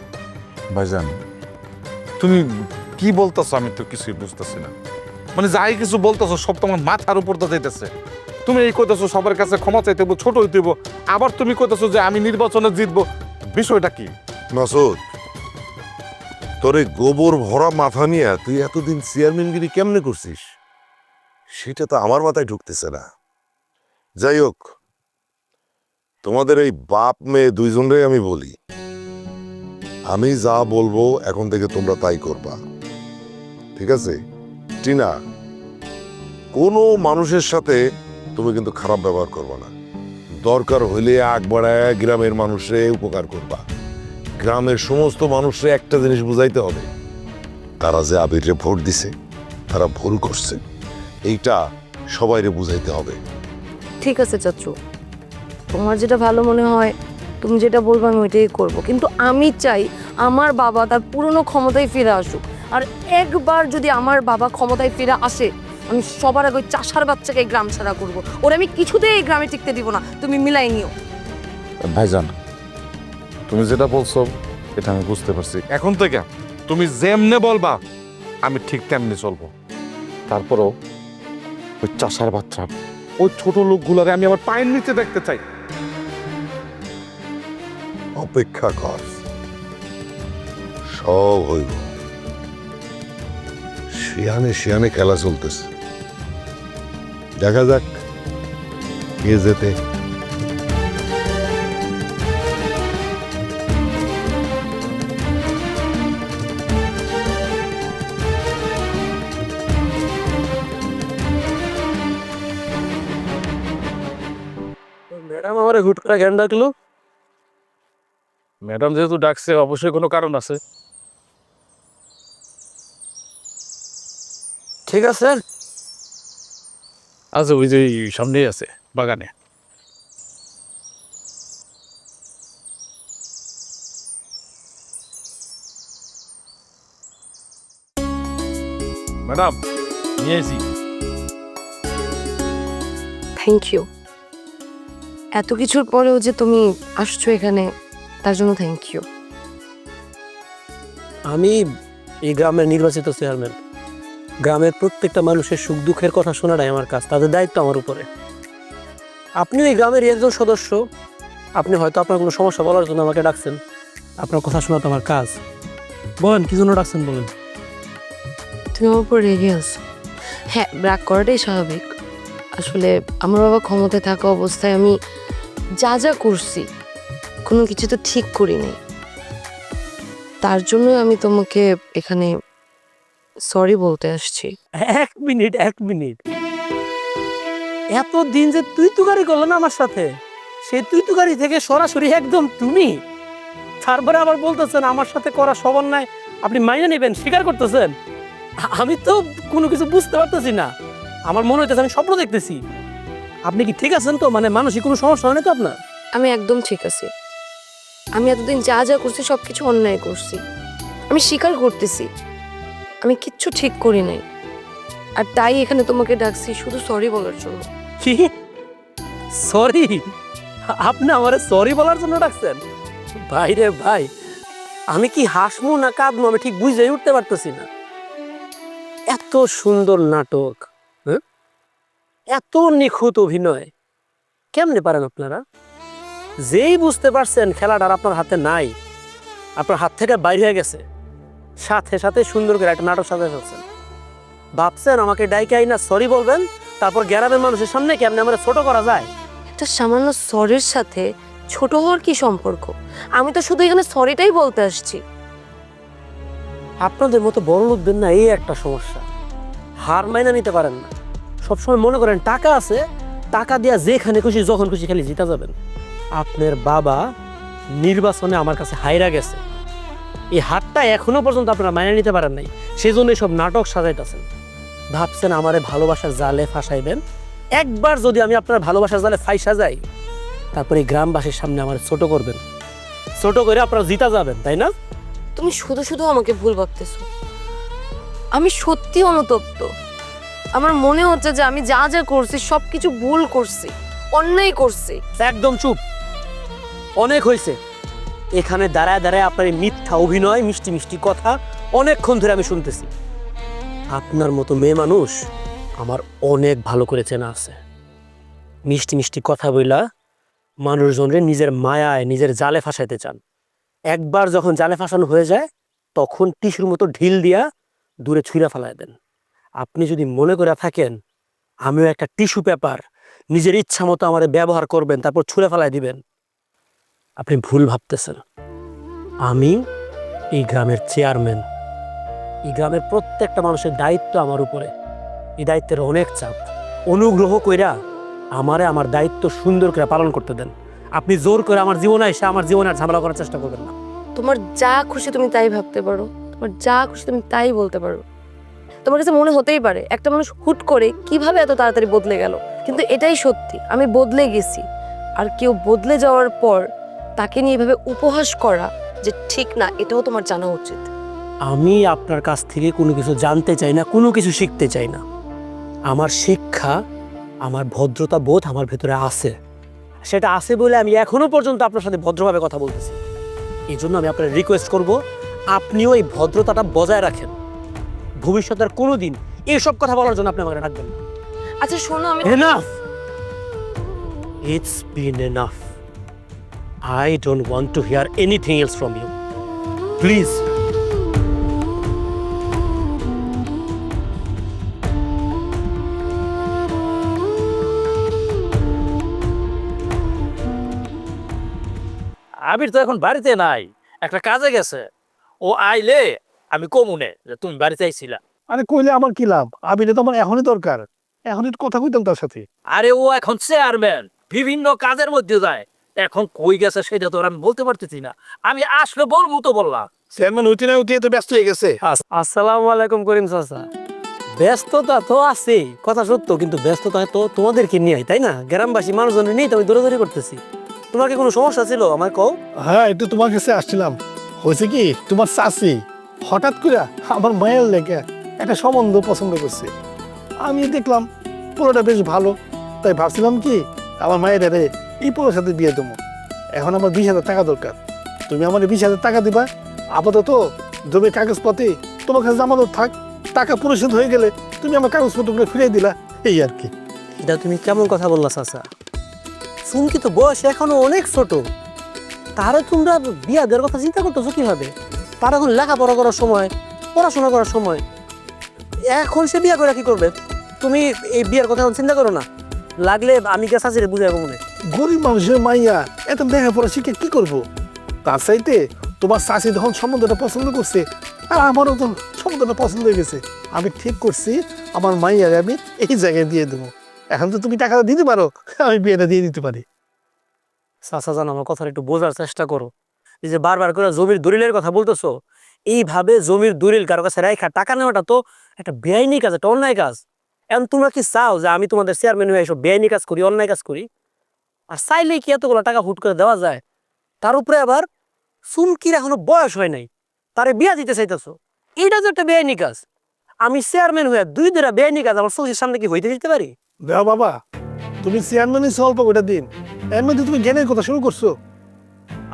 Speaker 3: ভাইজান, তুমি কি বলতেছো? আমি তো কিছুই বুঝতেছি না। মানে যাই কিছু বলতেছো সব তোমার মাথার উপর তো যাইতেছে। তুমি এই কইতেছো সবার কাছে ক্ষমা চাইতে হইব, ছোট হইতে হইব, আবার তুমি কইতেছো যে আমি নির্বাচনে জিতবো। বিষয়টা কি?
Speaker 8: মাসুদ, তোর এই গোবর ভরা মাথা নিয়ে তুই এতদিন চেয়ারম্যানগিরি কেমনে করছিস সেটা তো আমার মাথায় ঢুকতেছে না। যাই হোক, তোমাদের এই বাপ মেয়ে দুইজনরে আমি বলি, আমি যা বলবো এখন থেকে তোমরা তাই করবা, ঠিক আছে? টিনা, কোনো মানুষের সাথে তুমি কিন্তু খারাপ ব্যবহার করবা না। দরকার হইলে আগ বাড়ায় গ্রামের মানুষরে উপকার করবা। গ্রামের সমস্ত মানুষরে একটা জিনিস বুঝাইতে হবে, তারা যে আবিরে ভোট দিছে তারা ভুল করছে, এইটা সবাইরে বুঝাইতে হবে।
Speaker 4: ঠিক আছে চাচ্চু, তোমার যেটা ভালো মনে হয় তুমি যেটা বলবো আমি ওইটাই করবো, কিন্তু আমি চাই আমার বাবা তার পুরনো ক্ষমতায় ফিরে আসুক। আর একবার যদি আমার বাবা ক্ষমতায় ফিরে আসে, আমি সবার আগে ওই চাষার বাচ্চাকে এই গ্রাম ছাড়া করবো। ওরা আমি কিছুতেই এই গ্রামে টিকতে দিব না, তুমি মিলাই নিও।
Speaker 3: ভাইজান, তুমি যেটা বলছো এটা আমি বুঝতে পারছি। এখন থেকে তুমি যেমনে বলবা আমি ঠিক তেমনি চলবো। তারপরও ওই চাষার বাচ্চা, ওই ছোট লোকগুলারে আমি আমার পায়ের নিচে দেখতে চাই।
Speaker 8: অপেক্ষা কর, সব হইব। শিয়ানে শিয়ানে খেলা চলতেছে, দেখা যাক কে যেতে।
Speaker 6: ম্যাডাম আমার হুট করে জ্ঞান ডাকলো। ম্যাডাম যেহেতু ডাকছে অবশ্যই কোনো কারণ আছে। ঠিক আছে,
Speaker 5: আচ্ছা ওই যে সামনেই আছে বাগানে।
Speaker 3: ম্যাডাম নিয়ে এসি।
Speaker 4: Thank you. এত কিছুর পরেও যে তুমি আসছো এখানে, তার জন্য থ্যাংক ইউ।
Speaker 6: আমি এই গ্রামের নির্বাচিত চেয়ারম্যান। গ্রামের প্রত্যেকটা মানুষের সুখ দুঃখের কথা শোনাটাই আমার কাজ, তাদের দায়িত্ব আমার উপরে। আপনিও এই গ্রামের একজন সদস্য, আপনি হয়তো আপনার কোনো সমস্যা বলার জন্য আমাকে ডাকছেন, আপনার কথা শোনা তো আমার কাজ। বলেন কি জন্য ডাকছেন বলেন।
Speaker 4: তুমি আমার উপর রেগে আছো। হ্যাঁ, রাগ করাটাই স্বাভাবিক। আসলে আমার বাবা ক্ষমতায় থাকা অবস্থায় আমি যা যা করছি কোনো কিছু তো ঠিক করিনি। তার জন্য আমি তোমাকে এখানে সরি বলতে আসছি।
Speaker 6: এক মিনিট, এক মিনিট। এত দিন যে তুই তুকারি করলো না আমার সাথে, সেই তুই তুকারি থেকে সরাসরি একদম তুমি, তারপরে আবার বলতেছেন আমার সাথে করা সমন্বয় আপনি মাইনে নেবেন, স্বীকার করতেছেন। আমি তো কোনো কিছু বুঝতে পারতেছি না। আমার মনে হইতেছে আমি স্বপ্ন দেখতেছি। আপনি কি ঠিক আছেন তো? মানে মানসিক কোনো সমস্যা হয় না তো আপনার?
Speaker 4: আমি একদম ঠিক আছি। আমি এতদিন যা যা করছি সব কিছু অন্যায় করছি, আমি স্বীকার করতেছি। আমি কিচ্ছু ঠিক করি নাই, আর তাই এখানে তোমাকে ডাকছি শুধু সরি বলার জন্য।
Speaker 6: কি সরি? আপনি আমারে সরি বলার জন্য ডাকছেন? ভাই রে ভাই, আমি কি হাসমু না কাঁদমু আমি ঠিক বুঝেই উঠতে পারতেছি না। এত সুন্দর নাটক, হ্যাঁ, এত নিখুঁত অভিনয় কেমনে পারেন আপনারা? যেই বুঝতে পারছেন খেলাটা আর আপনার হাতে নাই, আপনার হাত থেকে বাইরে হয়ে গেছে, সাথে সাথে সুন্দর করে একটা নাটক সাজায় ফেলছেন। ভাবছেন আমাকে ডাইকে আইনা সরি বলবেন, তারপর গ্রামের মানুষের সামনে কেমনে আমরা ছোট করা যায়?
Speaker 4: একটা সামান্য সরির সাথে ছোট হওয়ার কি সম্পর্ক? আমি তো শুধু এখানে সরিটাই বলতে আসছি।
Speaker 6: আপনাদের মতো বড় লোকদের না এই একটা সমস্যা, হার মাইনা নিতে পারেন না। সবসময় মনে করেন টাকা আছে, টাকা দিয়া যেখানে খুশি যখন খুশি খালি জিতা যাবেন। আপনার বাবা নির্বাচনে আমার কাছে হাইরা গেছে, এই হারটা এখনো পর্যন্ত আপনারা মাইনা নিতে পারেন নাই, সেই জন্য সব নাটক সাজাইতেছেন। ভাবছেন আমারে ভালোবাসার জালে ফাঁসাইবেন। একবার যদি আমি আপনার ভালোবাসার জালে ফাঁসা যাই, তারপরে গ্রামবাসীর সামনে আমার ছোট করবেন, ছোট করে আপনারা জিতা যাবেন, তাই না?
Speaker 4: তুমি শুধু শুধু আমাকে ভুল ভাবতেছো। আমি সত্যি অনুতপ্ত। আমার মনে হচ্ছে যে আমি যা যা করছি সব কিছু ভুল করছি, অন্যায় করছি।
Speaker 6: একদম চুপ, অনেক হয়েছে। এখানে দাঁড়ায় দাঁড়ায় আপনার এই মিথ্যা অভিনয়, মিষ্টি মিষ্টি কথা অনেকক্ষণ ধরে আমি শুনতেছি। আপনার মতো মেয়ে মানুষ আমার অনেক ভালো করে চেনা আছে। মিষ্টি মিষ্টি কথা বইলা মানুষজনরে নিজের মায়ায়, নিজের জালে ফাঁসাইতে চান। একবার যখন জালে ফাঁসানো হয়ে যায়, তখন টিস্যুর মতো ঢিল দিয়া দূরে ছুঁড়া ফেলায় দেন। আপনি যদি মনে করে থাকেন আমিও একটা টিস্যু পেপার, নিজের ইচ্ছা মতো আমার ব্যবহার করবেন, তারপর ছুঁড়ে ফেলায় দিবেন, আপনি ভুল ভাবতেছেন। আমি এই গ্রামের চেয়ারম্যান, এই গ্রামের প্রত্যেকটা মানুষের দায়িত্ব আমার উপরে। এই দায়িত্বের অনেক চাপ। অনুগ্রহ কইরা আমারে আমার দায়িত্ব সুন্দর করে পালন করতে দেন। আপনি জোর করে আমার জীবনে এসে আমার জীবনে আর ঝামেলা করার চেষ্টা করবেন না।
Speaker 4: তোমার যা খুশি তুমি তাই ভাবতে পারো, তোমার যা খুশি তুমি তাই বলতে পারো। তোমার কাছে মনে হতেই পারে একটা মানুষ হুট করে কিভাবে এত তাড়াতাড়ি বদলে গেল, কিন্তু এটাই সত্যি, আমি বদলে গেছি। আর কেউ বদলে যাওয়ার পর তাকে নিয়ে এভাবে উপহাস করা যে ঠিক না, এটাও তোমার জানা উচিত।
Speaker 6: আমি আপনার কাছ থেকে কোনো কিছু জানতে চাই না, কোনো কিছু শিখতে চাই না। আমার শিক্ষা, আমার ভদ্রতা বোধ আমার ভেতরে আছে। সেটা আছে বলে আমি এখনো পর্যন্ত আপনার সাথে ভদ্রভাবে কথা বলতেছি। এই জন্য আমি আপনার রিকোয়েস্ট করব, আপনিও এই ভদ্রতাটা বজায় রাখেন। ভবিষ্যতের কোনো দিন এইসব কথা বলার জন্য আপনি আমাকে রাখবেন না।
Speaker 4: আচ্ছা শোনো, আমি
Speaker 6: Enough! It's been enough. I don't want to hear anything else from you. Please.
Speaker 9: আবির তো এখন বাড়িতে নাই, একটা কাজে গেছে। ও আইলে আমি কমুনে যে তুমি বাড়িতে আইছিলা।
Speaker 5: আরে কইলে আমার কি লাভ? আবিরে তো আমার এখনই দরকার, এখনই কথা কইতাম তার সাথে।
Speaker 9: আরে ও এখন চেয়ারম্যান, বিভিন্ন কাজের মধ্যে যায়, এখন কই গেছে সেটা তো আর আমি বলতে পারতেছি না। আমি আসলে বলবো তো বললাম।
Speaker 5: চেয়ারম্যান উঠি না উঠিয়ে তো ব্যস্ত হয়ে গেছে।
Speaker 6: আসসালামু আলাইকুম করিম চাচা।
Speaker 7: ব্যস্ততা তো আছে কথা সত্য, কিন্তু ব্যস্ততা তো তোমাদেরকে নিয়ে, তাই না? গ্রামবাসী মানুষজনের নিয়ে তো আমি দৌড়াদৌড়ি করতেছি। তোমার কি কোনো সমস্যা ছিল আমায় কও।
Speaker 5: হ্যাঁ, একটু তোমার কাছে আসছিলাম। হয়েছে কি, তোমার চাচি হঠাৎ করে আমার মায়ের লেগে একটা সম্বন্ধ পছন্দ করছে। আমি দেখলাম পোলাটা বেশ ভালো, তাই ভাবছিলাম কি আমার মায়ের এই পোলার সাথে বিয়ে দেবো। এখন আমার 20,000 টাকা দরকার। তুমি আমার 20,000 টাকা দিবা। আপাতত জমির কাগজপত্রে তোমার কাছে জামানত থাক, টাকা পরিশোধ হয়ে গেলে তুমি আমার কাগজপত্রগুলো ফিরিয়ে দিলা, এই আর কি।
Speaker 7: এটা তুমি কেমন কথা বললা চাচা? সুমকি তো বয়স এখনো অনেক ছোট, তারা তোমরা বিয়া দেওয়ার কথা চিন্তা করতেছো কিভাবে? তার এখন লেখাপড়া করার সময়, পড়াশোনা করার সময়, এখন সে বিয়া করে কি করবে? তুমি এই বিয়ের কথা এখন চিন্তা করো না, লাগলে আমি কে চাচিরে বুঝাবো মনে।
Speaker 5: গরিব মানুষের মাইয়া এত লেখাপড়া শিখে কি করবো? তার চাইতে তোমার চাষি যখন সম্বন্ধটা পছন্দ করছে, আর আমারও তো সম্বন্ধটা পছন্দ হয়ে গেছে, আমি ঠিক করছি আমার মাইয়ারে আমি এই জায়গায় দিয়ে দেবো। এখন তো তুমি টাকাটা দিতে পারো, আমি বিয়েটা দিয়ে দিতে পারি।
Speaker 7: চাচা জান, আমার কথাটা একটু বোঝার চেষ্টা করো। এই যে বারবার করে জমির দলিলের কথা বলতেছো, এইভাবে জমির দলিল কারো কাছে রাইখা টাকা নেওয়াটা তো একটা বেআইনি কাজ, একটা অন্যায় কাজ। এখন তোমরা কি চাও যে আমি তোমাদের চেয়ারম্যান হয়ে এসব বেআইনি কাজ করি, অন্যায় কাজ করি? আর চাইলে কি এতগুলো টাকা হুট করে দেওয়া যায়? তার উপরে আবার সুমকির এখনো বয়স হয় নাই, তারে বিয়া দিতে চাইতেছো, এইটা তো একটা বেআইনি কাজ। আমি চেয়ারম্যান হয়ে দুই দুটা বেআইনি কাজ আমার চোখের সামনে কি হইতে দিতে পারি?
Speaker 5: দেও বাবা, তুমি চেয়ারম্যানই অল্প ওটা দিন, এর মধ্যে তুমি জ্ঞানের কথা শুরু করছো।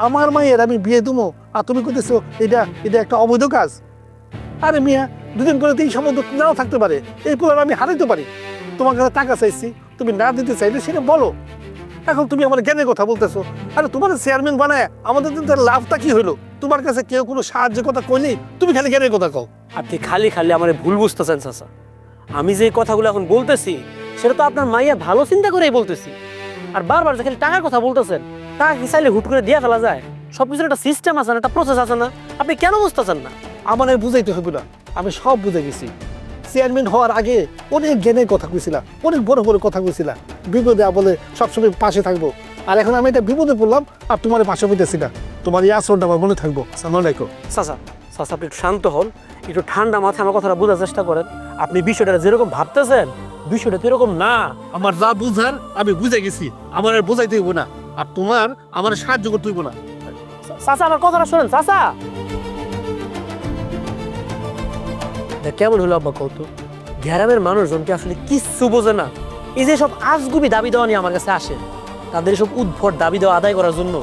Speaker 5: আমার মায়ের আমি বিয়ে দেবো আর তুমি করতেছো এটা এটা একটা অবৈধ কাজ। আরে মিয়া, দুদিন করে এই সম্বন্ধ নাও থাকতে পারে, এই পুরো আমি হারাইতে পারি। তোমার কাছে টাকা চাইছি, তুমি না দিতে চাইলে সেটা বলো। এখন তুমি আমার জ্ঞানের কথা বলতেছো। আরে তোমার চেয়ারম্যান বানায় আমাদের তো লাভটা কি হলো? তোমার কাছে কেউ কোনো সাহায্যের কথা কইনি, তুমি খালি জ্ঞানের কথা কও।
Speaker 7: আপনি খালি খালি আমার ভুল বুঝতেছেন চাচা। আমি যে কথাগুলো এখন বলতেছি সেটা তো আপনার মাইয়া ভালো চিন্তা করেই বলতেছি। আর বারবার যে খালি টাকার কথা বলতেছেন, টাকা কি চাইলে হুট করে দিয়ে ফেলা যায়? সবকিছুর একটা সিস্টেম আছে না, একটা প্রসেস আছে না? আপনি কেন বুঝতেছেন না?
Speaker 5: আমার আর বুঝাইতে হবে না, আমি সব বুঝে গেছি। চেয়ারম্যান হওয়ার আগে অনেক জ্ঞানের কথা কইছিলাম, অনেক বড় বড় কথা কইছিলাম, বিপদে বলে সবসময় পাশে থাকবো। আর এখন আমি এটা বিপদে পড়লাম আর তোমার পাশে পেতেছি না। তোমার এই আচরণটা আমার মনে থাকবো। সালাম আলাইকুম।
Speaker 7: চাচা, চাচা আপনি একটু শান্ত হন, একটু ঠান্ডা মাথায় আমার কথাটা বোঝার চেষ্টা করেন। আপনি বিষয়টা যেরকম ভাবতেছেন, বিষয়টা তো এরকম না।
Speaker 5: আমার যা বুঝার আমি বুঝে গেছি, আমার আর বোঝাইতে হইব না, আর তোমার আমার সাহায্য করতে হইব না।
Speaker 7: চাচা আমার কথাটা শোনেন চাচা। কেমন হলো আব্বা কত? গ্রামের মানুষজনকে আসলে কিচ্ছু বোঝে না। এই যে সব আজগুবি দাবি দেওয়া নিয়ে আমার কাছে আসে, তাদের সব উদ্ভট দাবি দেওয়া আদায় করার জন্য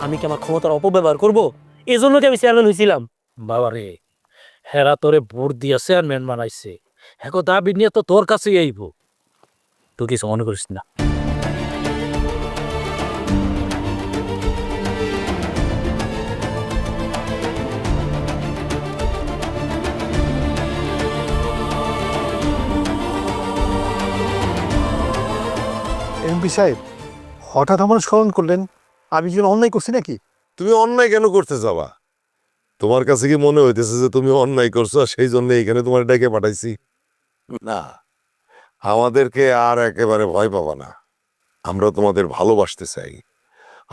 Speaker 7: আমি কি আমার ক্ষমতার অপব্যবহার করবো? এই জন্য কি আমি চেয়ারম্যান হয়েছিলাম?
Speaker 9: বাবারে, হেরা তোরে ভোট দিয়া চেয়ারম্যান বানাইছে, হেকো দাবি নিয়ে তো তোর কাছেই আইব। তুই কিছু মনে করিস না।
Speaker 5: এমপি সাহেব, হঠাৎ আমার স্মরণ করলেন, আমি কি অন্যায় করছি নাকি?
Speaker 8: তুমি অন্যায় কেন করতে যাবা? তোমার কাছে কি মনে হইতেছে যে তুমি অন্যায় করছো আর সেই জন্য এখানে তোমার ডেকে পাঠাইছি? না, আমাদেরকে আর একেবারে ভয় পাবা না। আমরা তোমাদের ভালোবাসতে চাই,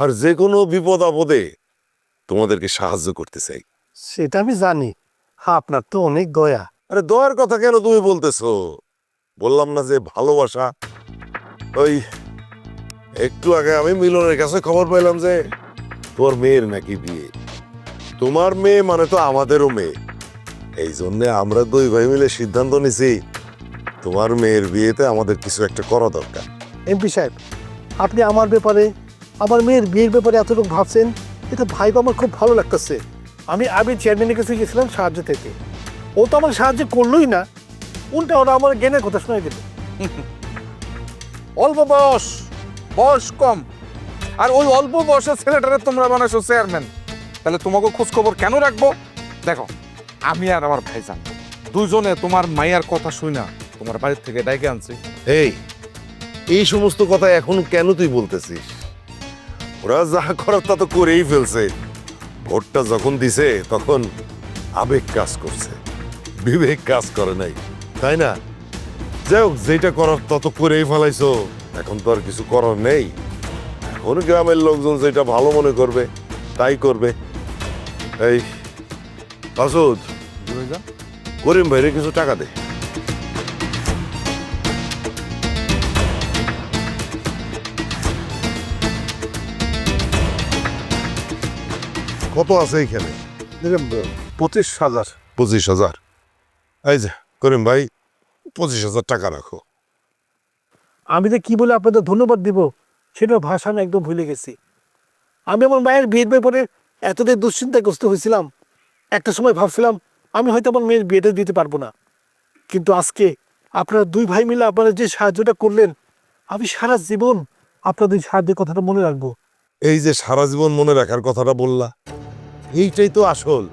Speaker 8: আর যে কোনো বিপদ আপদে তোমাদেরকে সাহায্য করতে চাই।
Speaker 5: সেটা আমি জানি, হ্যাঁ আপনার তো অনেক দয়া।
Speaker 8: আরে দয়ার কথা কেন তুমি বলতেছো? বললাম না যে ভালোবাসা। ওই একটু আগে আমি মিলনের কাছে খবর পাইলাম যে তোর মেয়ের নাকি বিয়ে। তোমার মেয়ে মানে তো আমাদেরও মেয়ে, এই জন্য আমরা দুই ভাই মিলে সিদ্ধান্ত নিছি তোমার মেয়ের বিয়েতে আমাদের কিছু একটা করা দরকার।
Speaker 5: এমপি সাহেব, আপনি আমার ব্যাপারে, আমার মেয়ের বিয়ের ব্যাপারে এতটুকু ভাবছেন, এটা ভাইবা আমার খুব ভালো লাগতেছে। আমি চেয়ারম্যানের কাছে গেছিলাম সাহায্য থেকে, ও তো আমার সাহায্য করলোই না, উল্টা ওরা আমার জ্ঞানের কথা শোনাই দিল।
Speaker 3: অল্প বয়স, বয়স কম, আর ওই অল্প বয়সের ছেলেটারে তোমরা বানাইছো চেয়ারম্যান, তাহলে তোমাকে খোঁজ খবর কেন রাখবো? দেখো, আমি আর আমার ভাইজান দুইজনে তোমার মাইয়ার কথা শুই না তোমার বাড়ির থেকে ডাইকে আনছি।
Speaker 8: এই সমস্ত কথা এখন কেন তুই বলতেছিস? ওরা যা করার তা তো করেই ফেলছে। ভোটটা যখন দিছে তখন আবেগ কাজ করছে, বিবেক কাজ করে নাই, তাই না? যাই হোক, যেটা করার তত করেই ফেলাইছো, এখন তো আর কিছু করার নেই। এখন গ্রামের লোকজন যেটা ভালো মনে করবে তাই করবে। এই মাসুদ, করিম ভাইরে কিছু টাকা দে। কত আছে এইখানে?
Speaker 5: 25,000।
Speaker 8: 25,000। এই যে করিম ভাই, 25,000 টাকা রাখো।
Speaker 5: আমি যে কি বলে আপনাদের ধন্যবাদ দিব সেটা ভাষা আমি একদম ভুলে গেছি। আমি আমার মায়ের বিয়ের ব্যাপারে এতটাই দুশ্চিন্তাগ্রস্ত হয়েছিলাম, একটা সময় ভাবছিলাম আমি হয়তো আমার মেয়ের বিয়েটা দিতে পারবো না, কিন্তু আজকে আপনারা দুই ভাই মিলে আপনারা যে সাহায্যটা করলেন, আমি সারা জীবন আপনাদের সাহায্যের কথাটা মনে রাখবো।
Speaker 8: এই যে সারা জীবন মনে রাখার কথাটা বললা, এইটাই তো আসল।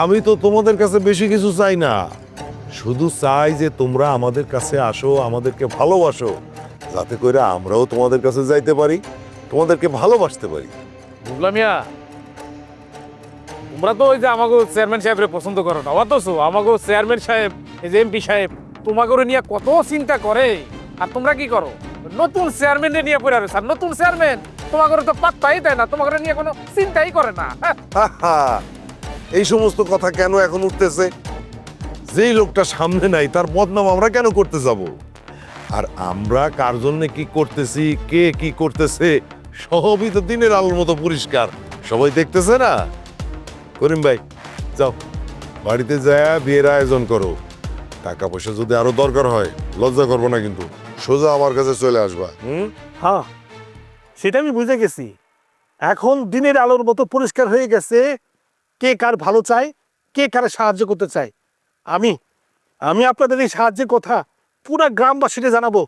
Speaker 8: আমি তো তোমাদের কাছে বেশি কিছু চাই না, শুধু চাই যে তোমরা আমাদের কাছে আসো, আমাদেরকে ভালোবাসো, যাতে করে আমরাও তোমাদের কাছে যাইতে পারি, তোমাদেরকে ভালোবাসতে পারি।
Speaker 9: বুঝলাম ইয়া, তোমরা তো ওই যে আমাকে চেয়ারম্যান সাহেবরে পছন্দ করো না, অথচ আমাকে চেয়ারম্যান সাহেব, এই যে এমপি সাহেব তোমাকে নিয়ে কত চিন্তা করে, আর তোমরা কি করো? নতুন চেয়ারম্যান নিয়ে পড়ে রয়েছে, আর নতুন চেয়ারম্যান তোমাকে তো পাত্তাই দেয় না, তোমাকে নিয়ে কোনো চিন্তাই করে না।
Speaker 8: হাহা, এই সমস্ত কথা কেন এখন উঠতেছে? যেই লোকটা সামনে নাই তার বদনাম আমরা কেন করতে যাব? আর আমরা কার জন্য কি করতেছি, কে কি করতেছে, সবই তো দিনের আলোর মতো পরিষ্কার, সবাই দেখতেছে না। করিম ভাই, যাও বাড়িতে যায় বিয়ের আয়োজন করো। টাকা পয়সা যদি আরো দরকার হয় লজ্জা করবো না, কিন্তু সোজা আমার কাছে চলে আসবা।
Speaker 5: হ্যাঁ, সেটা আমি বুঝে গেছি। এখন দিনের আলোর মতো পরিষ্কার হয়ে গেছে কে কার ভালো চায়, কে কার সাহায্য করতে চায়। আমি আমি আপনাদের এই সাহায্যের কথা পুরা গ্রামবাসীকে জানাবো।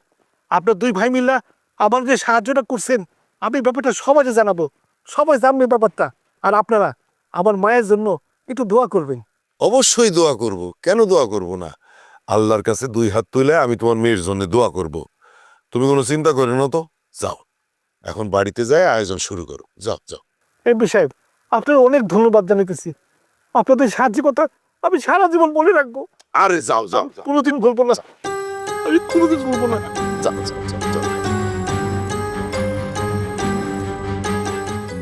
Speaker 5: আপনার দুই ভাই মিল্লা আমার যে সাহায্যটা করছেন, আমি ব্যাপারটা সবাইকে জানাবো, সবাই জানবে ব্যাপারটা। আর আপনারা আমার মায়ের জন্য একটু দোয়া করবেন।
Speaker 8: অবশ্যই দোয়া করব, কেন দোয়া করব না? আল্লাহর কাছে দুই হাত তুলে আমি তোমার মেয়ের জন্য দোয়া করব। তুমি কোনো চিন্তা করো না তো, যাও এখন বাড়িতে যায় আয়োজন শুরু করো, যাও যাও।
Speaker 5: এমপি সাহেব, আপনার অনেক ধন্যবাদ জানাইতেছি। আপনাদের সাহায্যের কথা আমি সারা জীবন মনে রাখবো,
Speaker 8: আরে যাও যাও যাও
Speaker 5: কোনোদিন ভুলবো না, আমি কোনোদিন ভুলবো না।
Speaker 8: যাও যাও যাও, যাও।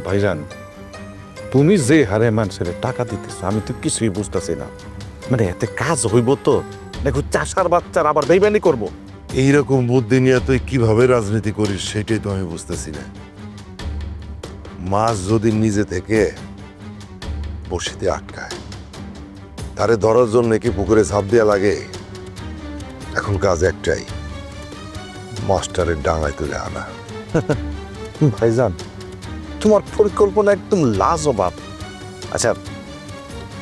Speaker 3: ভাইজান, তুমি যে হারে মানুষের টাকা দিতেছ আমি তো কিছুই বুঝতেছি না। মানে এতে কাজ হইব তো? দেখো চাষার বাচ্চার আবার বেইমানি করবো।
Speaker 8: এইরকম বুদ্ধি নিয়ে তুই কিভাবে রাজনীতি করিস সেটাই তো আমি বুঝতেছি না। মাছ যদি নিজে থেকে বড়শিতে আটকায়, তারে ধরার জন্য কি পুকুরে ঝাঁপ দেওয়া লাগে? এখন কাজ একটাই, মাস্টারের ডাঙায় তুলে আনা।
Speaker 3: ভাইজান, তোমার পরিকল্পনা একদম লাজবাব। আচ্ছা,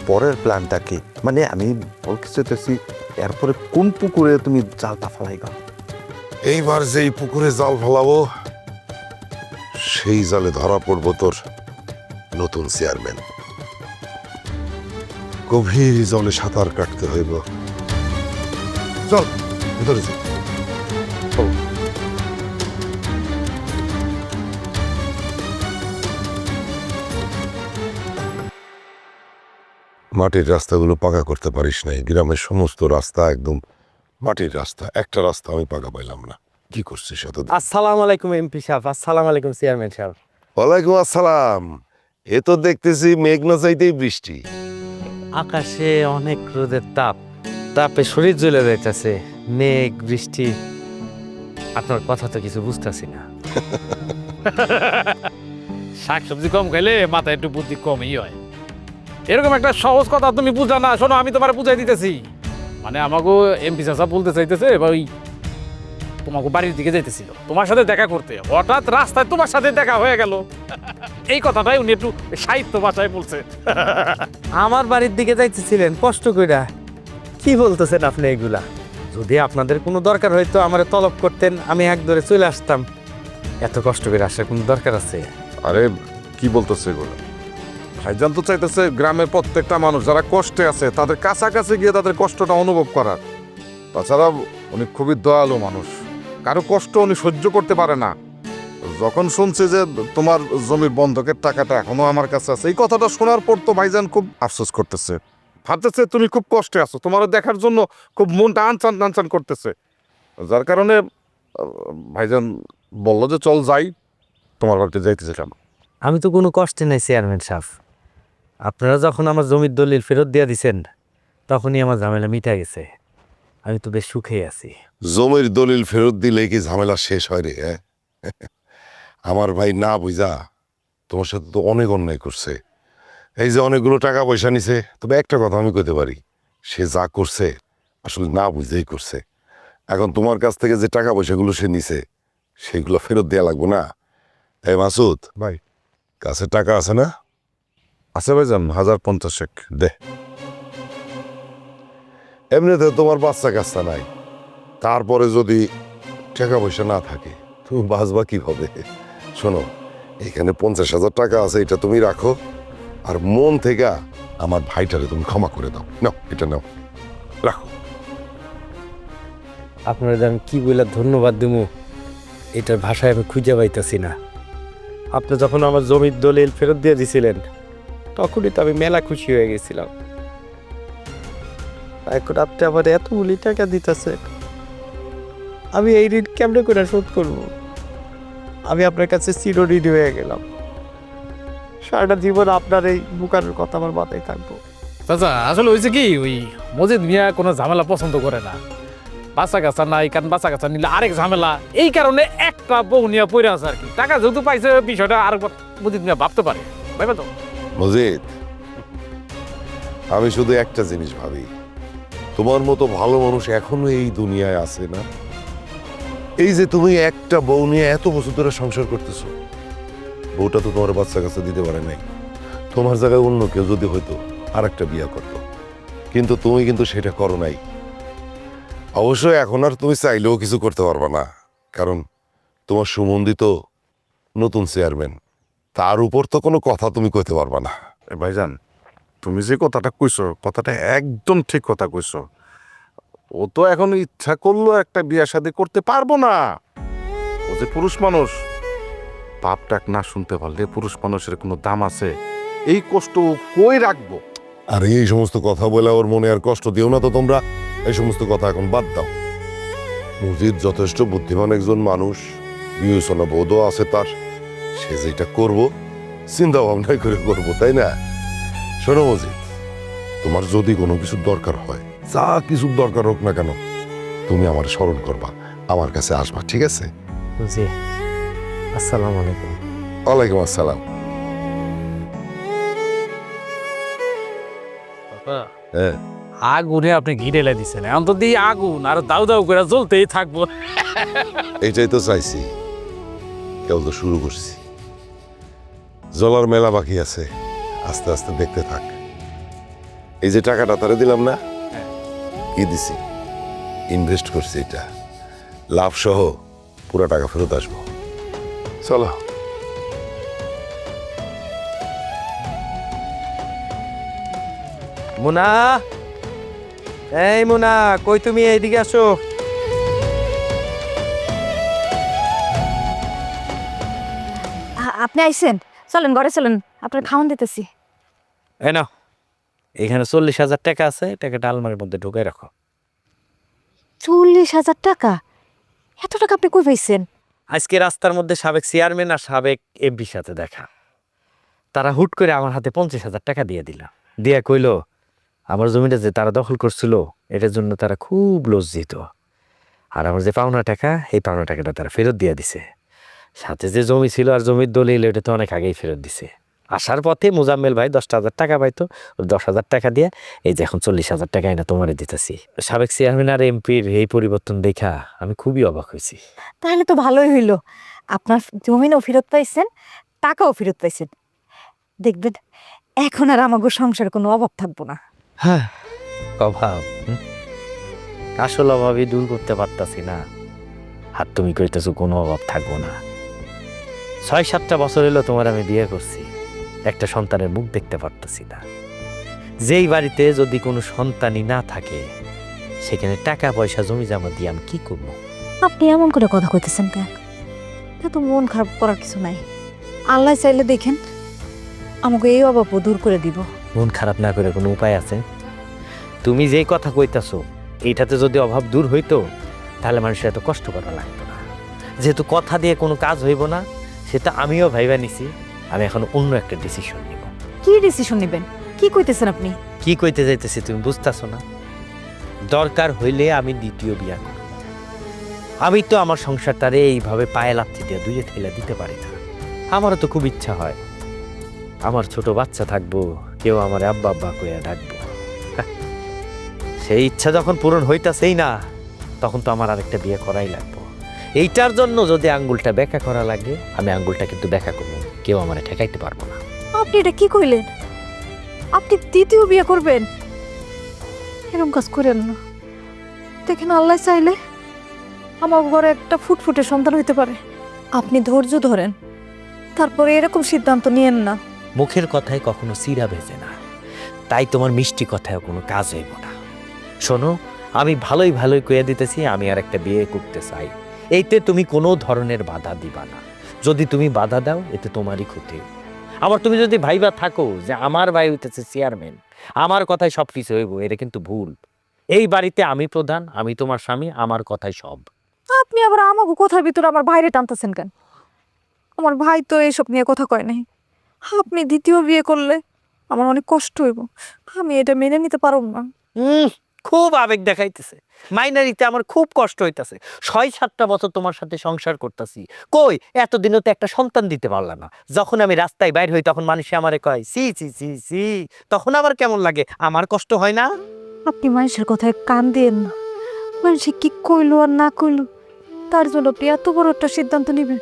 Speaker 3: পরের প্ল্যানটা কি? মানে আমি বলতে চাইতেছি এরপরে কোন পুকুরে তুমি জালটা ফেলাইবা?
Speaker 8: এইবার যেই পুকুরে জাল ফেলাবো সেই জালে ধরা পড়বো তোর নতুন চেয়ারম্যান। গভীর জলে সাঁতার কাটতে হইব। চল ভিতরে চল। মাটির রাস্তাগুলো পাকা করতে পারিস নাই, গ্রামের সমস্ত রাস্তা একদম মাটির রাস্তা, একটা রাস্তা আমি পাকা পাইলাম না। কি করছিস এতদিন?
Speaker 7: আসসালামু আলাইকুম এমপি সাহেব, আসসালামু আলাইকুম চেয়ারম্যান সাহেব।
Speaker 8: ওয়ালাইকুম আসসালাম। এ তো দেখতেছি মেঘ না চাইতেই বৃষ্টি।
Speaker 7: আকাশে অনেক রোদের তাপ, তাপে শরীর জ্বলে যাইতেছে, মেঘ বৃষ্টি। আপনার কথা তো কিছু বুঝতেছি না।
Speaker 9: শাকসবজি কম খাইলে মাথায় একটু বুদ্ধি কমই হয়। এরকম একটা সহজ কথা তুমি বুঝা না। শোনো, আমি তোমার বুঝাই দিতেছি। মানে আমাকে এমপি চাচা বলতে চাইতেছে, এবার ওই তোমাকে বাড়ির দিকে যাইতেছিল তোমার সাথে দেখা করতে, হঠাৎ রাস্তায় তোমার সাথে দেখা হয়ে গেল। এই কথাটাই উনি একটু সাহিত্য ভাষায় বলছে।
Speaker 7: আমার বাড়ির দিকে যাইতেছিলেন কষ্ট কইরা? কি বলতেছেন আপনি এগুলা? যদি আপনাদের কোনো দরকার হইতো আমারে তলব করতেন, আমি এক ধরে চলে আসতাম। এত কষ্ট করে আসার কোনো দরকার আছে?
Speaker 3: আরে কি বলতেছে এগুলো? ভাইজান তো চাইতেছে গ্রামের প্রত্যেকটা মানুষ যারা কষ্টে আছে তাদের কাছাকাছি গিয়ে তাদের কষ্টটা অনুভব করার। তাছাড়া উনি খুবই দয়ালু মানুষ, কারো কষ্ট উনি সহ্য করতে পারে না। যখন শুনছে যে তোমার জমির বন্ধকের টাকাটা এখনো আমার কাছে আছে, এই কথাটা শোনার পর তো ভাইজান খুব আফসোস করতেছে, ভাবতেছে তুমি খুব কষ্টে আছো, তোমার দেখার জন্য খুব মনটা আনচান টানচান করতেছে। যার কারণে ভাইজান বললো যে চল যাই, তোমার বাড়িতে যাইতেছিলাম।
Speaker 7: আমি তো কোনো কষ্টে নাই চেয়ারম্যান সাহেব। আপনারা যখন আমার জমির দলিল ফেরত দিয়ে দিছেন তখনই আমার ঝামেলা মিটা গেছে। আমি তো বেশ সুখেই আছি।
Speaker 8: জমির দলিল ফেরত দিলে কি ঝামেলা শেষ হয় রে? হ্যাঁ, আমার ভাই না বুঝা তোমার সাথে তো অনেক অন্যায় করছে। এই যে অনেকগুলো টাকা পয়সা নিছে, তবে একটা কথা আমি কইতে পারি, সে যা করছে আসলে না বুঝেই করছে। এখন তোমার কাছ থেকে যে টাকা পয়সাগুলো সে নিছে সেগুলো ফেরত দেওয়া লাগবে না? এই মাসুদ
Speaker 3: ভাই
Speaker 8: কাছে টাকা আছে না?
Speaker 3: আছে ভাইজান 1050
Speaker 8: দে। এমনিতে তোমার বাচ্চা কাচ্চা নাই, তারপরে যদি টাকা পয়সা না থাকে তুমি বাঁচবা কিভাবে? শোনো, এখানে 50,000 টাকা আছে, এটা তুমি রাখো, আর মন থেকে আমার ভাইটারে তুমি ক্ষমা করে দাও। নাও, এটা নাও, রাখো।
Speaker 10: আপনার আমি কি বলে ধন্যবাদ দেবো এটার ভাষায় আমি খুঁজে পাইতেছি না। আপনি যখন আমার জমির দলিল ফেরত দিয়ে দিছিলেন তখনই তো আমি মেলা খুশি হয়ে গেছিলাম। এখন আপনি আবার এতগুলি টাকা দিতেছে, আমি এই ঋণ কেমনে করে শোধ করব? আমি আপনার কাছে চিরঋণী হয়ে গেলাম। সারাটা জীবন আপনার এই বুকারের কথা আমার মাথায় থাকবো।
Speaker 9: চাচা আসলে হয়েছে কি, ওই মজিদ মিয়া কোনো ঝামেলা পছন্দ করে না। বাচ্চা কাচ্চা নাই, কারণ বাচ্চা কাচ্চা নিলে আরেক ঝামেলা, এই কারণে একটা বউ নিয়ে পড়ে আছে আর কি। টাকা যেহেতু পাইছে বিষয়টা আর মজিদ মিয়া ভাবতে পারে, ভাইবা তো।
Speaker 8: মজিদ, আমি শুধু একটা জিনিস ভাবি, তোমার মতো ভালো মানুষ এখনো এই দুনিয়ায় আছে না? এই যে তুমি একটা বউ নিয়ে এত বছর ধরে সংসার করতেছো, বউটা তো তোমার বাচ্চা কাচ্চা দিতে পারে নাই। তোমার জায়গায় অন্য কেউ যদি হয়তো আর একটা বিয়ে করতো, কিন্তু তুমি কিন্তু সেটা করো নাই। অবশ্যই এখন আর তুমি চাইলেও কিছু করতে পারবে না, কারণ তোমার সুমন্দিত নতুন চেয়ারম্যান, তার উপর তো কোনো কথা তুমি কইতে পারবে না।
Speaker 3: ভাইজান তুমি যে কথাটা কইছো, কথাটা একদম ঠিক কথা কইছো। ও তো এখন ইচ্ছা করলো একটা বিয়ে শাদী করতে পারবো না। ও যে পুরুষ মানুষ, পাপ টাক না শুনতে পারলে পুরুষ মানুষের কোনো দাম আছে? এই কষ্ট ও কই রাখবো?
Speaker 8: আর এই সমস্ত কথা বলে ওর মনে আর কষ্ট দিও না তো তোমরা। এই সমস্ত কথা এখন বাদ দাও। মজিদ যথেষ্ট বুদ্ধিমান একজন মানুষ, বিবেচনা বোধও আছে তার। সে যেটা করবো চিন্তা ভাবনা করে করবো, তাই না? শোনো মজিদ, তোমার যদি কোনো কিছুর দরকার হয়, যা কিছুর দরকার হোক না কেন, তুমি আমার স্মরণ করবা, আমার কাছে আসবা, ঠিক আছে?
Speaker 10: জি, আসসালামু আলাইকুম।
Speaker 8: ওয়ালাইকুম আসসালাম। হ্যাঁ,
Speaker 9: আগুনে আপনি ঘিরেলা দিচ্ছেন, এখন তো দিয়ে আগুন আর দাউ দাউ করে জ্বলতেই থাকবো।
Speaker 8: এইটাই তো চাইছি, কেবল তো শুরু করছি। জলার মেলা বাকি আছে, আস্তে আস্তে দেখতে থাক। এই যে টাকাটা তারে দিলাম না, কি দিছি, ইনভেস্ট করছি, এটা লাভ সহ পুরো টাকা ফেরত আসবো। চলো।
Speaker 10: মুনা, এই মুনা, কই তুমি? এইদিকে আসো।
Speaker 4: আপনি আইছেন, চলেন ঘরে চলেন, আপনার খাওয়ান দিতেছি।
Speaker 10: এই নাও, এখানে 40,000 টাকা আছে, টাকাটা আলমারির মধ্যে ঢুকাই রাখো।
Speaker 4: 40,000 টাকা? এত টাকা আপনি কই পাইছেন?
Speaker 10: আজকে রাস্তার মধ্যে সাবেক চেয়ারম্যান আর সাবেক এমপির সাথে দেখা, তারা হুট করে আমার হাতে 50,000 টাকা দিয়ে দিল। দিয়া কইলো আমার জমিটা যে তারা দখল করছিল এটার জন্য তারা খুব লজ্জিত, আর আমার যে পাওনা টাকা, এই পাওনা টাকাটা তারা ফেরত দিয়ে দিছে। সাথে যে জমি ছিল আর জমির দলিল, এটা তো অনেক আগেই ফেরত দিছে। আসার পথে মোজাম্মেল ভাই 10,000 টাকা পাইতো, 10,000 টাকা দিয়ে এই যে এখন 40,000 টাকা এনে তোমারে দিতেছি। সাবেক চেয়ারম্যান আর এমপির এই পরিবর্তন দেখা আমি খুবই অবাক হয়েছি।
Speaker 4: তাহলে তো ভালোই হইল, আপনার জমিনও ফেরত পাইছেন, টাকাও ফেরত পাইছেন। দেখবেন এখন আর আমাগো সংসারে কোনো অভাব থাকবো না।
Speaker 10: হ্যাঁ, অভাব, আসল অভাবই দূর করতে পারতাছি না, আর তুমি কইতেছো কোনো অভাব থাকবো না। 6-7টা বছর হলো তোমার আমি বিয়ে করছি, একটা সন্তানের মুখ দেখতে পারতাছি না। যেই বাড়িতে যদি কোনো সন্তানই না থাকে, সেখানে টাকা পয়সা জমি জমা দিয়ে আমি কি করবো?
Speaker 4: আপনি এমন করে কথা কইতেছেন কেন? এত মন খারাপ করার কিছু নাই, আল্লাহ চাইলে দেখেন আমাকে এই অভাবও দূর করে দিব।
Speaker 10: মন খারাপ না করে কোনো উপায় আছে? তুমি যেই কথা কইতাছো, এইটাতে যদি অভাব দূর হইতো তাহলে মানুষের এত কষ্ট করা লাগতো না। যেহেতু কথা দিয়ে কোনো কাজ হইব না, সেটা আমিও ভাইবা নিছি। আমি এখন অন্য একটা ডিসিশন নিব।
Speaker 4: কি ডিসিশন নেবেন? কি কইতেছেন আপনি?
Speaker 10: কি কইতে যাইতেছি তুমি বুঝতেছো না? দরকার হইলে আমি দ্বিতীয় বিয়া করব। আমি তো আমার সংসারটারে এইভাবে পায়ে লাথি দিয়ে দুইয়ে ঠেলে দিতে পারি না। আমারও তো খুব ইচ্ছা হয় আমার ছোট বাচ্চা থাকবো, কেউ আমার আব্বা আব্বা কইয়া ডাকবো। সেই ইচ্ছা যখন পূরণ হইতাছেই না, তখন তো আমার আরেকটা বিয়ে করাই লাগবো। এইটার জন্য যদি আঙ্গুলটা ব্যাখ্যা করা লাগে, আমি আঙ্গুলটা কিন্তু ব্যাখ্যা করবো, কেউ আমার ঠেকাইতে পারবো না।
Speaker 4: আপনি এটা কি কইলেন? আপনি দ্বিতীয় বিয়ে করবেন? এরকম কাজ করেন না। দেখেন, আল্লাহ চাইলে আমার ঘরে একটা ফুটফুটে সন্তান হইতে পারে। আপনি ধৈর্য ধরেন, তারপরে এরকম সিদ্ধান্ত নিয়েন না।
Speaker 10: মুখের কথায় কখনো সিরা ভেজে না, তাই তোমার মিষ্টি কথায় কোনো কাজ হইব না। শোনো, আমি ভালোই ভালোই কইয়া দিতেছি, আমি আর একটা বিয়ে করতে চাই। এইতে তুমি কোনো ধরনের বাধা দিবা না। যদি তুমি বাধা দাও, এতে তোমারই ক্ষতি। আবার তুমি যদি ভাইবা থাকো যে আমার ভাই হইতেছে চেয়ারম্যান, আমার কথাই সব কিছু হইব, এটা কিন্তু ভুল। এই বাড়িতে আমি প্রধান, আমি তোমার স্বামী, আমার কথাই সব।
Speaker 4: আপনি আবার আমাকে কথার ভিতরে আমার বাইরে টানতেছেন কেন? আমার ভাই তো এইসব নিয়ে কথা কয় নাই। আপনি দ্বিতীয় বিয়ে করলে আমার অনেক কষ্ট হইব, আমি এটা মেনে নিতে পারব না।
Speaker 10: খুব আবেগ দেখাইতেছে। মাইনারিতে আমার খুব কষ্ট হইতাছে। 6-7টা বছর তোমার সাথে সংসার করতেছি, কই এতদিনও তো একটা সন্তান দিতে পারলাম না। যখন আমি রাস্তায় বাইর হই, তখন মানুষে আমারে কয় সি সি সি সি, তখন আবার কেমন লাগে? আমার কষ্ট হয় না?
Speaker 4: আপনি মানুষের কথায় কান দিয়েন না। মানুষে কি কইলো আর না কইলো, তার জন্য আপনি এত বড় একটা সিদ্ধান্ত নেবেন?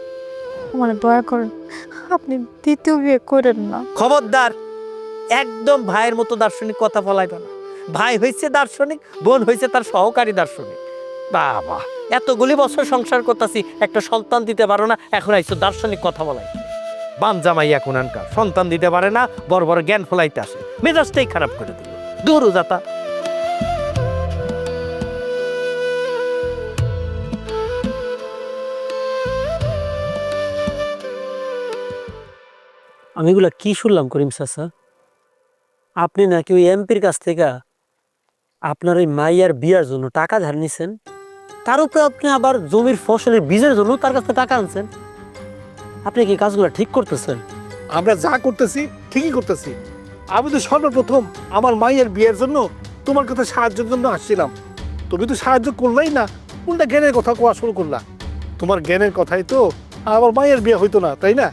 Speaker 4: আমার দয়া করেন, আপনি দ্বিতীয় বিয়ে করেন না।
Speaker 10: খবরদার, একদম ভাইয়ের মতো দার্শনিক কথা বলাইবে না। ভাই হয়েছে দার্শনিক, বোন হয়েছে তার সহকারী দার্শনিক। বাবা, এতগুলি বছর সংসার করতেছি, একটা সন্তান দিতে পারো না, এখন আইসো দার্শনিক কথা বলাই। বানজামাই এখন আনকার সন্তান দিতে পারে না, বড় বড় জ্ঞান ফলাইতে আসে, মেজাজটাই খারাপ করে দিল। দূর যাতা।
Speaker 7: আমি এগুলা কি শুনলাম করিম চাচা? আপনি নাকি ওই এমপির কাছ থেকে আপনার ওই মাইয়ার বিয়ার জন্য টাকা ধার নিছেন, তার উপরে আপনি আবার জমির ফসলের বীজের জন্য তার কাছে টাকা আনছেন। আপনি কি কাজগুলো ঠিক করতেছেন?
Speaker 5: আমরা যা করতেছি ঠিকই করতেছি। আমি তো সর্বপ্রথম আমার মায়ের বিয়ের জন্য তোমার কাছে সাহায্যের জন্য আসছিলাম। তুমি তো সাহায্য করলাই না, উল্টা জ্ঞানের কথা কোয়া শুরু করলা। তোমার জ্ঞানের কথাই তো আমার মায়ের বিয়ে হইতো না, তাই না?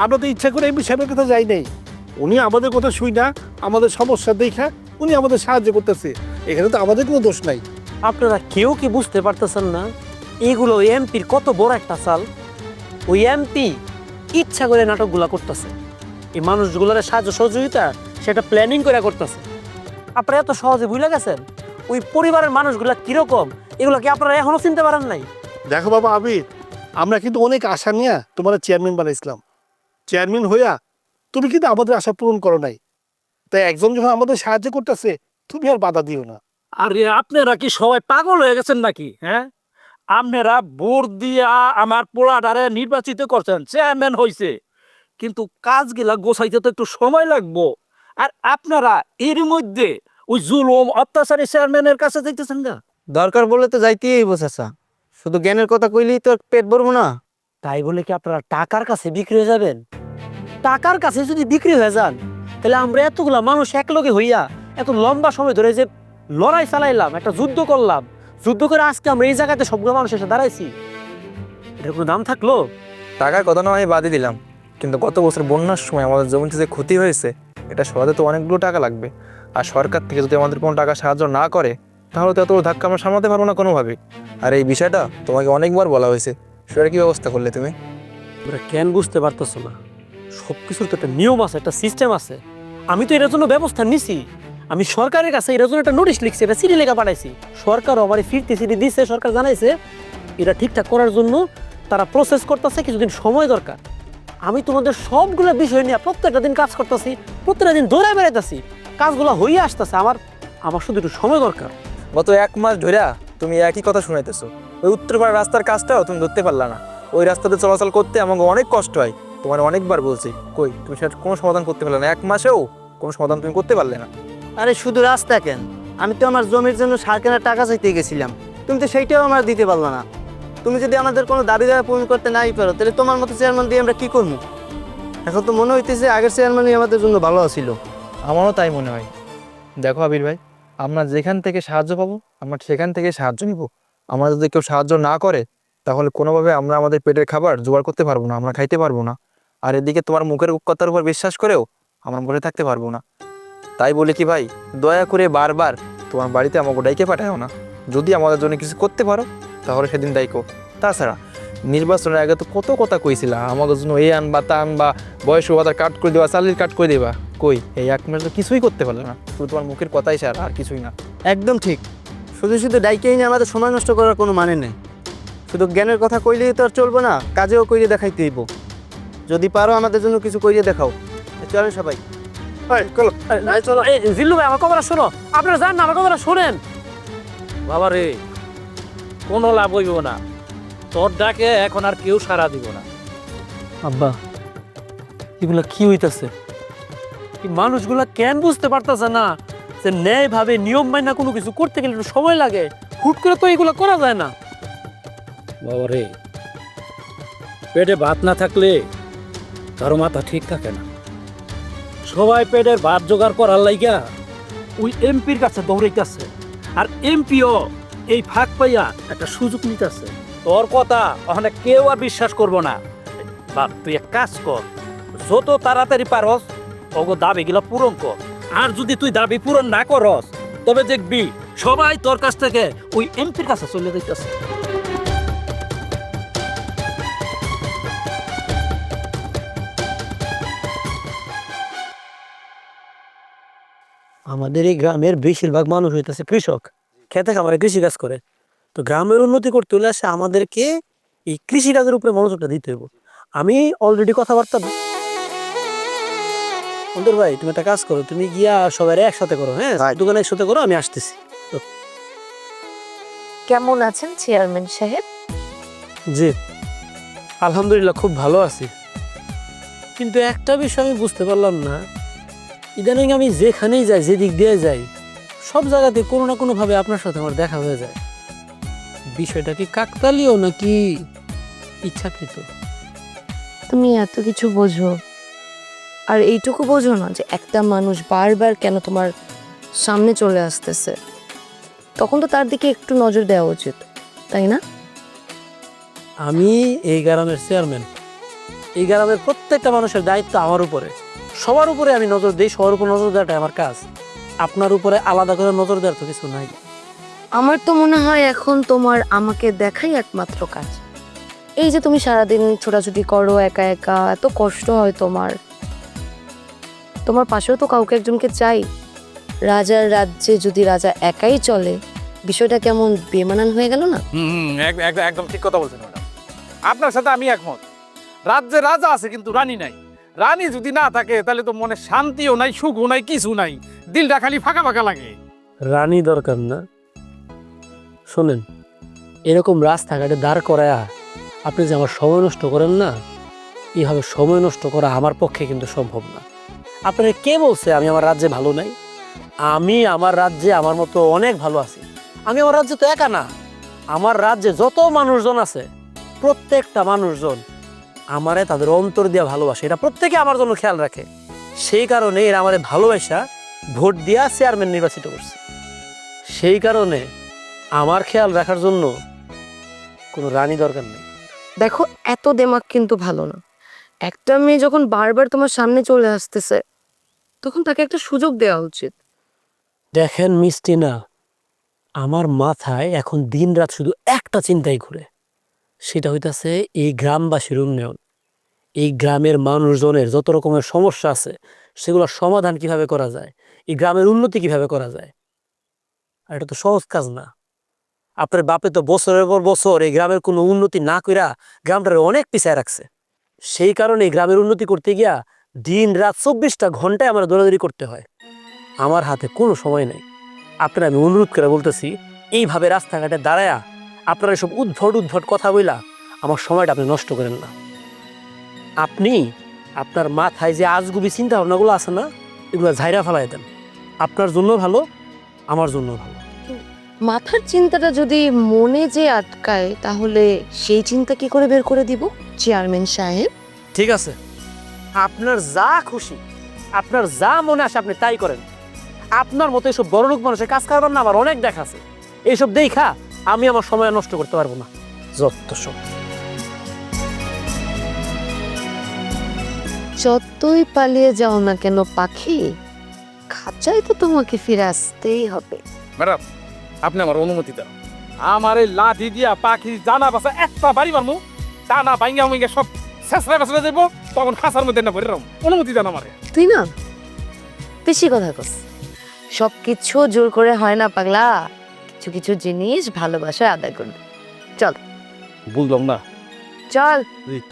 Speaker 5: আমরা তো ইচ্ছা করে এমপি সাহেবের কথা যাই নাই। উনি আমাদের কথা শুই না, আমাদের সমস্যা দেখা উনি আমাদের সাহায্য করতেছে। এখানে তো আমাদের কোনো দোষ নাই।
Speaker 7: আপনারা কেউ কি বুঝতে পারতেছেন না এইগুলো এমপির কত বড় একটা চাল? ওই এমপি ইচ্ছা করে নাটকগুলা করতেছে, এই মানুষগুলোর সাহায্য সহযোগিতা সেটা প্ল্যানিং করে করতেছে। আপনারা এত সহজে ভুলে গেছেন ওই পরিবারের মানুষগুলা কিরকম, এগুলো কি আপনারা এখনো চিনতে পারেন নাই?
Speaker 5: দেখো বাবা আবির, আমরা কিন্তু অনেক আশা নিয়ে তোমার চেয়ারম্যান বানাইছিলাম। চেয়ারম্যান হইয়া তুমি কিন্তু আমাদের আশা পূরণ করো নাই। তাই একজন যখন আমাদের সাহায্য করতেছে, তুমি আর বাধা দিও না।
Speaker 6: আরে আপনারা কি সবাই পাগল হয়ে গেছেন নাকি? হ্যাঁ, আপনারা ভোট দিয়া আমার পোলাটারে নির্বাচিত করছেন, চেয়ারম্যান হইছে, কিন্তু কাজগুলা গোছাইতে তো একটু সময় লাগবো। আর আপনারা এর মধ্যে ওই জুলুম অত্যাচারী চেয়ারম্যানের কাছে যাইতেছেন না।
Speaker 7: দরকার বলে তো যাইতেই হইব চাচা, শুধু জ্ঞানের কথা কইলেই তো পেট ভরবো না। তাই বলে কি আপনারা টাকার কাছে বিক্রি হয়ে যাবেন? টাকার কাছে যদি বিক্রি হয়ে যান, তাহলে আমরা এতগুলা মানুষ একলগে হইয়া এত লম্বা সময় ধরে যে লড়াই চালাইলাম, একটা যুদ্ধ করলাম, যুদ্ধ করে আজকে আমরা এই জায়গাতে সবগুলো মানুষ এসে দাঁড়াইছি, এটার কোনো দাম থাকলো?
Speaker 1: টাকার কথা না আমি বাদই দিলাম, কিন্তু গত বছর বন্যার সময় আমাদের জমিতে যে ক্ষতি হয়েছে, এটা সরাতে তো অনেকগুলো টাকা লাগবে। আর সরকার থেকে যদি আমাদের কোনো টাকা সাহায্য না করে, তাহলে তো এত বড় ধাক্কা আমরা সামলাতে পারবো না কোনোভাবেই। আর এই বিষয়টা তোমাকে অনেকবার বলা হয়েছে, সেটা কি ব্যবস্থা করলে তুমি?
Speaker 7: তোমরা কেন বুঝতে পারতেছো না? সব কিছুর তো একটা নিয়ম আছে, একটা সিস্টেম আছে। আমি তো এটার জন্য ব্যবস্থা নিছি, আমি সরকারের কাছে এটার জন্য একটা নোটিশ লিখছি, এটা চিঠি লেখা পাঠাইছি। সরকার আমার ফিরতি চিঠি দিচ্ছে, সরকার জানাইছে এটা ঠিকঠাক করার জন্য তারা প্রসেস করতেছে, কিছুদিন সময় দরকার। আমি তোমাদের সবগুলো বিষয় নিয়ে প্রত্যেকটা দিন কাজ করতেছি, প্রত্যেকটা দিন দৌড়ায় বেড়াইতেছি, কাজগুলো হয়ে আসতেছে। আমার শুধু একটু সময় দরকার।
Speaker 1: গত 1 মাস ধরে তুমি একই কথা শুনাইতেছো। ওই উত্তরপাড়ার রাস্তার কাজটাও তুমি ধরতে পারলা না। ওই রাস্তাতে চলাচল করতে আমাকে অনেক কষ্ট হয়, তোমার অনেকবার বলছি, কই তুমি সেটা কোনো সমাধান করতে পারলে না। 1 মাসেও কোনো সমাধান তুমি করতে পারলে না।
Speaker 7: আরে শুধু রাস্তা কেন, আমি তো আমার জমির জন্য সার কেনার টাকা চাইতে গেছিলাম, তুমি তো সেইটাও আমার দিতে পারলো না। তুমি যদি আমাদের কোনো দাবি দাবা পূরণ করতে নাই পারো, তাহলে তোমার মতো চেয়ারম্যান দিয়ে আমরা কি করবো? এখন তো মনে হইতেছে আগের চেয়ারম্যানই আমাদের জন্য ভালো ছিল।
Speaker 1: আমারও তাই মনে হয়। দেখো আবির ভাই, আমরা যেখান থেকে সাহায্য পাবো আমরা সেখান থেকে সাহায্য নিব। আমরা যদি কেউ সাহায্য না করে, তাহলে কোনোভাবে আমরা আমাদের পেটের খাবার জোগাড় করতে পারবো না, আমরা খাইতে পারবো না। আর এদিকে তোমার মুখের কথার উপর বিশ্বাস করেও আমরা বলে থাকতে পারবো না। তাই বলে কি ভাই, দয়া করে বারবার তোমার বাড়িতে আমাকে ডাইকে পাঠাও না। যদি আমাদের জন্য কিছু করতে পারো তাহলে সেদিন ডাইকো। তাছাড়া নির্বাচনের আগে তো কত কথা কইছিলা আমাদের জন্য এই আনবা তা আনবা, বয়স ভাতা কাট করে দেবা, চালির কাট করে দেবা। কই এই 1 মাস তো কিছুই করতে পারলে না, শুধু তোমার মুখের কথাই স্যার, আর কিছুই না।
Speaker 7: একদম ঠিক। শুধু শুধু ডাইকে নিয়ে আমাদের সময় নষ্ট করার কোনো মানে নেই। শুধু জ্ঞানের কথা কইলেই তো আর চলবে না, কাজেও কইরে দেখাইতে হইব। যদি পারো আমাদের জন্য কিছু কইরে দেখাও। চলেন সবাই।
Speaker 6: চলো এই জিল্লু ভাই আমার কথাটা শোনো, আপনারা যান না, আমার কথাটা শোনেন। বাবা রে, কোনো লাভ হইব না, তোর ডাকে এখন আর কেউ সাড়া দিব না।
Speaker 7: আব্বা, এগুলা কি হইতাছে? এই মানুষগুলা কেন বুঝতে পারতাছে না যে ন্যায় ভাবে নিয়ম মাইনা কোনো কিছু করতে গেলে একটু সময় লাগে, হুট করে তো এগুলো করা যায় না।
Speaker 6: বাবা রে, পেটে ভাত না থাকলে কারো মাথা ঠিক থাকে না। সবাই পেটের ভাত জোগাড় করার লাইগা ওই এমপির কাছে দৌড়াইতেছে, আর এমপিও এই ফাঁক পাইয়া একটা সুযোগ নিতেছে। তোর কথা ওখানে কেউ আর বিশ্বাস করবো না। বাপ, তুই এক কাজ কর, যত তাড়াতাড়ি পারস ওগো দাবিগুলো পূরণ কর। আর যদি তুই দাবি পূরণ না করস তবে দেখবি সবাই তোর কাছ থেকে ওই এমপির কাছে চলে যাইতেছে।
Speaker 7: আমাদের এই গ্রামের বেশিরভাগ মানুষ হইতেছে কৃষক, খেতে খামারে কৃষি কাজ করে। তো গ্রামের উন্নতি করতে হলে আসে আমাদেরকে এই কৃষি কাজের উপরে মনোযোগটা দিতে হবে। আমি অলরেডি কথাবার্তা অন্তর ভাই, তুমি একটা কাজ করো, তুমি গিয়া সবাই একসাথে করো, হ্যাঁ দোকানে একসাথে করো, আমি আসতেছি।
Speaker 4: কেমন আছেন চেয়ারম্যান সাহেব?
Speaker 7: জি আলহামদুলিল্লাহ, খুব ভালো আছি। কিন্তু একটা বিষয় আমি বুঝতে পারলাম না, ইদানিং আমি যেখানেই যাই, যেদিক দিয়ে যাই, সব জায়গাতে কোনো না কোনোভাবে আপনার সাথে আমার দেখা হয়ে যায়। বিষয়টা কি কাকতালীয় নাকি ইচ্ছাকৃত?
Speaker 4: তুমি এত কিছু বোঝো, আর এইটুকু বোঝো না যে একটা মানুষ বারবার কেন তোমার সামনে চলে আসতেছে, তখন তো তার দিকে একটু নজর দেওয়া উচিত, তাই না?
Speaker 7: আমি এই গ্রামের চেয়ারম্যান, এই গ্রামের প্রত্যেকটা মানুষের দায়িত্ব আমার উপরে। সবার উপরে আমি নজর দিই, সবার উপর নজর দেওয়াটা আমার কাজ। আপনার উপরে আলাদা করে নজর দেওয়ার তো কিছু নাই।
Speaker 4: আমার তো মনে হয় এখন তোমার আমাকে দেখাই একমাত্র কাজ। এই যে তুমি সারাদিন ছোটাছুটি করো একা একা, এত কষ্ট হয় তোমার, তোমার পাশেও তো কাউকে একজনকে চাই। রাজার রাজ্যে যদি রাজা একাই চলে, বিষয়টা কেমন বেমানান হয়ে গেল না?
Speaker 9: একদম ঠিক কথা বলছেন ম্যাডাম, আপনার সাথে আমি একমত। রাজ্যে রাজা আছে কিন্তু রানী নাই। রানী যদি না থাকে তাহলে তো মনে শান্তিও নাই, সুখও নাই, কিছু নাই, দিলটা খালি ফাঁকা ফাঁকা লাগে।
Speaker 7: রানী দরকার না, শোনেন, এরকম রাস্তাঘাটে দাঁড় করায়া আপনি যে আমার সময় নষ্ট করেন না, এইভাবে সময় নষ্ট করা আমার পক্ষে কিন্তু সম্ভব না। আপনারা কে বলছে আমি আমার রাজ্যে ভালো নাই? আমি আমার রাজ্যে আমার মতো অনেক ভালো আছি। আমি আমার রাজ্যে তো একা না, আমার রাজ্যে যত মানুষজন আছে প্রত্যেকটা মানুষজন আমারে তাদের অন্তর দিয়ে ভালোবাসে, এটা প্রত্যেকে আমার জন্য খেয়াল রাখে। সেই কারণে এরা আমাদের ভালোবাসা ভোট দিয়া চেয়ারম্যান নির্বাচিত করছে। সেই কারণে আমার খেয়াল রাখার জন্য কোনো রানী দরকার নেই।
Speaker 4: দেখো, এত দেমাগ কিন্তু ভালো না। একটা মেয়ে যখন বারবার তোমার সামনে চলে আসতেছে, তখন তাকে একটা সুযোগ দেওয়া উচিত।
Speaker 7: দেখেন মিষ্টি না, আমার মাথায় এখন দিন রাত শুধু একটা চিন্তাই ঘুরে, সেটা হইতাছে এই গ্রামবাসীর উন্নয়ন। এই গ্রামের মানুষজনের যত রকমের সমস্যা আছে সেগুলোর সমাধান কিভাবে করা যায়, এই গ্রামের উন্নতি কিভাবে করা যায়। আর এটা তো সহজ কাজ না। আপনার বাপে তো বছরের পর বছর এই গ্রামের কোনো উন্নতি না কইরা গ্রামটারে অনেক পিছায় রাখছে। সেই কারণে এই গ্রামের উন্নতি করতে গিয়া দিন রাত 24টা ঘন্টায় আমার দৌড়াদৌড়ি করতে হয়। আমার হাতে কোনো সময় নেই। আপনারা আমি অনুরোধ করে বলতেছি, এইভাবে রাস্তাঘাটে দাঁড়ায়া আপনারা এসব উদ্ভট কথা বইলা আমার সময়টা আপনি নষ্ট করেন না। আপনি আপনার মাথায় যে আজগুবি চিন্তা ভাবনাগুলো আছে না, এগুলো ঝাইরা ফেলাই দেন। আপনার জন্য ভালো, আমার জন্য ভালো।
Speaker 4: মাথার চিন্তাটা যদি মনে যে আটকায়, তাহলে সেই চিন্তা কি করে বের করে দিব চেয়ারম্যান সাহেব?
Speaker 7: ঠিক আছে, আপনার যা খুশি, আপনার যা মনে আসে আপনি তাই করেন। আপনার মতো এইসব বড়লোক মানুষের কাজ কারবার না আমার অনেক দেখাছে। এইসব দেখা আমি আমার সময় নষ্ট করতে পারবো না। যত সব
Speaker 4: যতই পালিয়ে যাও না কেন পাখি, খাঁচায় তো তোমাকে ফিরে আসতেই হবে।
Speaker 9: ম্যাডাম, আপনি আমার অনুমতি দেন। আমার এই লাঠি দিয়া পাখি জানা বাসা একটা বাড়ি মারমু, তা না ভাঙ্গা ভাঙ্গা সব শেষরা বেসরা যাবো, তখন খাঁচার মধ্যে না ভরে রাখবো। অনুমতি দেন আমারে।
Speaker 4: তুই না বেশি কথা কস। সব কিছু জোর করে হয় না পাগলা, কিছু কিছু জিনিস ভালোবাসায় আদায় করবে। চল
Speaker 9: বুঝলাম না।
Speaker 4: চল।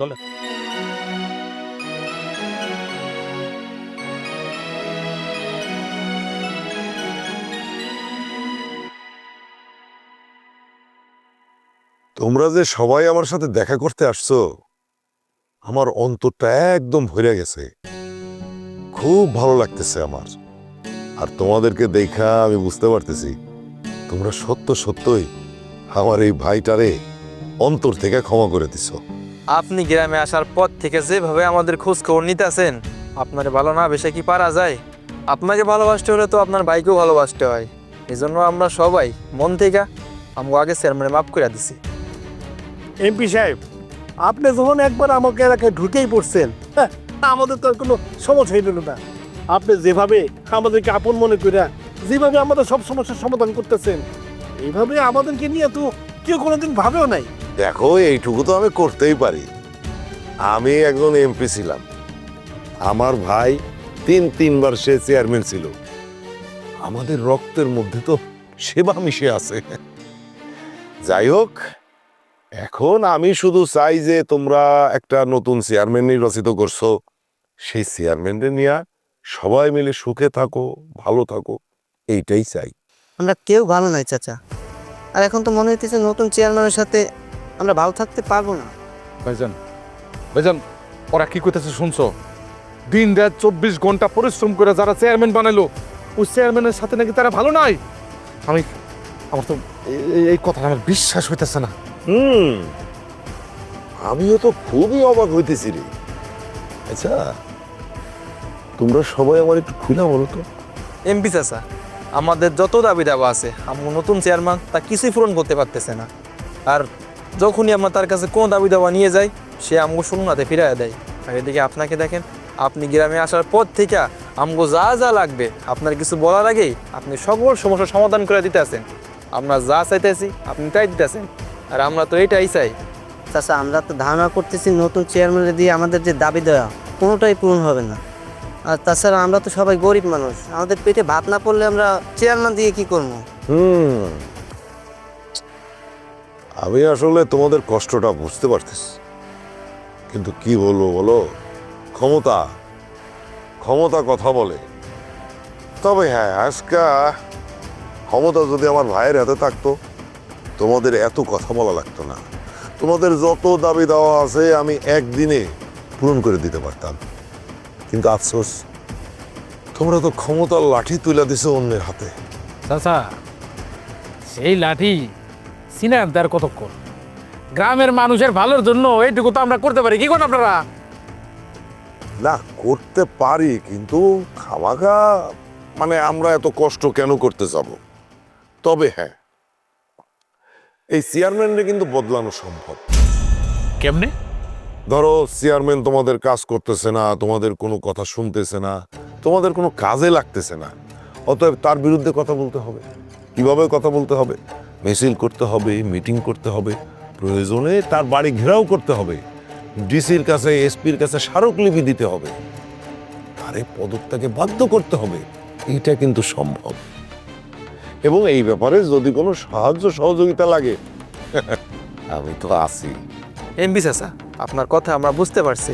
Speaker 9: চলে।
Speaker 8: তোমরা যে সবাই আমার সাথে দেখা করতে আসছো, আমার অন্তরটা একদম ভরে গেছে। খুব ভালো লাগতেছে আমার। আর তোমাদেরকে দেখা আমি বুঝতে পারতেছি তোমরা সত্যই আমার এই ভাইটারে অন্তর থেকে ক্ষমা করে দিছো।
Speaker 1: আপনি গ্রামে আসার পর থেকে যেভাবে আমাদের খোঁজ খবর নিতে আছেন, আপনার ভালো না বেশি কি পারা যায়? আপনাকে ভালোবাসতে হলে তো আপনার ভাইকেও ভালোবাসতে হয়। এই জন্য আমরা সবাই মন থেকে আমাকে আগে চেয়ারম্যানে মাফ করে দিছি।
Speaker 5: এমপি সাহেব, আপনি যখন একবার আমাকে এলাকায় ঢুকেই পড়ছেন, হ্যাঁ, আমাদের তো আর কোনো সমস্যা হইল না। আপনি যেভাবে আমাদেরকে আপন মনে করে যেভাবে আমাদের সব সমস্যার সমাধান করতেছেন, এইভাবে আমাদেরকে নিয়ে তো কেউ কোনোদিন ভাবেও নাই।
Speaker 8: দেখো, এইটুকু তো আমি করতেই পারি। আমি একজন এমপি ছিলাম, আমার ভাই তিনবার সে চেয়ারম্যান ছিল। আমাদের রক্তের মধ্যে তো সেবা মিশে আছে। যাই হোক, এখন আমি শুধু চাই যে তোমরা একটা নতুন চেয়ারম্যান নির্বাচিত করছো, সেই চেয়ারম্যানকে নিয়ে সবাই মিলে সুখে থাকো, ভালো থাকো, এইটাই চাই।
Speaker 7: আমরা কেউ ভালো নাই চাচা, আর এখন তো মনে হইতেছে নতুন চেয়ারম্যানের সাথে আমরা ভালো থাকতে পারবো না।
Speaker 3: ভাইজান, ওরা কি করতেছে শুনছো? দিন রাত 24 ঘন্টা পরিশ্রম করে যারা চেয়ারম্যান বানাইলো, ওই চেয়ারম্যানের সাথে নাকি তারা ভালো নাই। আমার তো এই কথাটা আমার বিশ্বাস হইতেছে না।
Speaker 8: আমিও তো খুবই অবাক হইতেছি রে। আচ্ছা, তোমরা সবাই আমার একটু খুলে বলো তো।
Speaker 1: এমপি চাচা, আমাদের যত দাবি দাবা আছে, আমার নতুন চেয়ারম্যান তা কিছুই পূরণ করতে পারতেছে না। আর যখনই আমরা তার কাছে কোনো দাবি দাবা নিয়ে যাই, সে আমগো শূন্যতে ফিরাইয়া দেয়। আর এদিকে আপনাকে দেখেন, আপনি গ্রামে আসার পর থেকে আমগো যা যা লাগবে আপনার কিছু বলার আগেই আপনি সকল সমস্যার সমাধান করে দিতে আছেন। আমরা যা চাইতেছি আপনি তাই দিতেছেন, আর আমরা তো এইটাই চাই।
Speaker 7: চাচা, আমরা তো ধারণা করতেছি নতুন চেয়ারম্যানের দিয়ে আমাদের যে দাবি দেওয়া কোনোটাই পূরণ হবে না। আর তাছাড়া আমরা তো সবাই গরিব মানুষ, আমাদের পেটে ভাত না পড়লে আমরা চেয়ারম্যান দিয়ে কি করবো?
Speaker 8: আমি আসলে তোমাদের কষ্টটা বুঝতে পারতেছি, কিন্তু কি বলবো বলো, ক্ষমতা কথা বলে। তবে হ্যাঁ, আজকে ক্ষমতা যদি আমার ভাইয়ের হাতে থাকতো, তোমাদের এত কথা বলা লাগতো না। তোমাদের যত দাবি দেওয়া আছে আমি একদিনে পূরণ করে দিতে পারতাম। কিন্তু আফসোস, তোমরা তো ক্ষমতার লাঠি তুলে দিছো অন্যের হাতে।
Speaker 9: চাচা, সেই লাঠি সিনে আনতে আর কতক্ষণ? গ্রামের মানুষের ভালোর জন্য এইটুকু তো আমরা করতে পারি। কি করেন আপনারা?
Speaker 8: না, করতে পারি, কিন্তু খামাখা মানে আমরা এত কষ্ট কেন করতে যাব? তবে হ্যাঁ, এই চেয়ারম্যানরে কিন্তু বদলানো সম্ভব।
Speaker 9: কেমনে?
Speaker 8: ধরো, চেয়ারম্যান তোমাদের কাজ করতেছে না, তোমাদের কোনো কথা শুনতেছে না, তোমাদের কোনো কাজে লাগতেছে না, অতএব তার বিরুদ্ধে কথা বলতে হবে। কিভাবে কথা বলতে হবে? মিছিল করতে হবে, মিটিং করতে হবে, প্রয়োজনে তার বাড়ি ঘেরাও করতে হবে, ডিসির কাছে, এসপির কাছে স্মারকলিপি দিতে হবে, তারে পদত্যাগে বাধ্য করতে হবে। এটা কিন্তু সম্ভব। এবং এই ব্যাপারে যদি কোনো সাহায্য সহযোগিতা লাগে, আমি তো আছি।
Speaker 1: এমপি চাচা, আপনার কথা আমরা বুঝতে পারছি।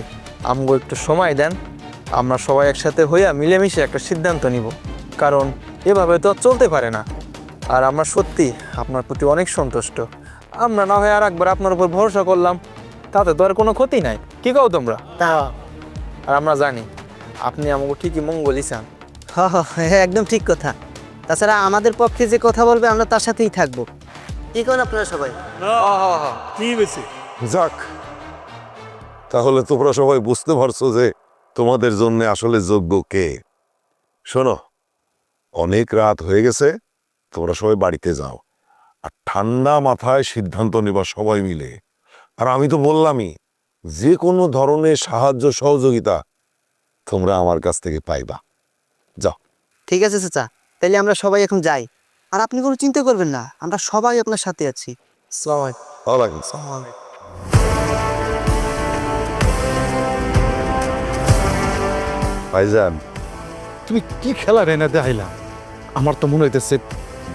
Speaker 1: আমগো একটু সময় দেন, আমরা সবাই একসাথে হইয়া মিলেমিশে একটা সিদ্ধান্ত নিব। কারণ এভাবে তো আর চলতে পারে না। আর আমরা সত্যি আপনার প্রতি অনেক সন্তুষ্ট। আমরা না হয় আর একবার আপনার উপর ভরসা করলাম, তাতে তো আর কোনো ক্ষতি নাই। কি কও তোমরা? আর আমরা জানি আপনি আমাকে ঠিকই মঙ্গলই চান।
Speaker 7: হ্যাঁ, একদম ঠিক কথা। তাছাড়া আমাদের পক্ষে যে কথা বলবে আমরা তার সাথেই থাকবো। কি করেন আপনারা সবাই?
Speaker 5: ঠিক আছে।
Speaker 8: যাক, তাহলে তোমরা সবাই বুঝতে পারছো যে তোমাদের জন্য আসলে যোগ্য কে। শোনো, অনেক রাত হয়ে গেছে, তোমরা সবাই বাড়িতে যাও, আর ঠান্ডা মাথায় সিদ্ধান্ত নেবা সবাই মিলে। আর আমি তো বললামই, যে কোনো ধরনের সাহায্য সহযোগিতা তোমরা আমার কাছ থেকে পাইবা। যাও।
Speaker 11: ঠিক আছে চাচা, তাহলে আমরা সবাই এখন যাই। আর আপনি কোনো চিন্তা করবেন না, আমরা সবাই আপনার সাথে আছি।
Speaker 8: ওয়ালাইকুম। ভাইজান,
Speaker 3: তুমি কি খেলা রে না দেখাইলা? আমার তো মনে হইতেছে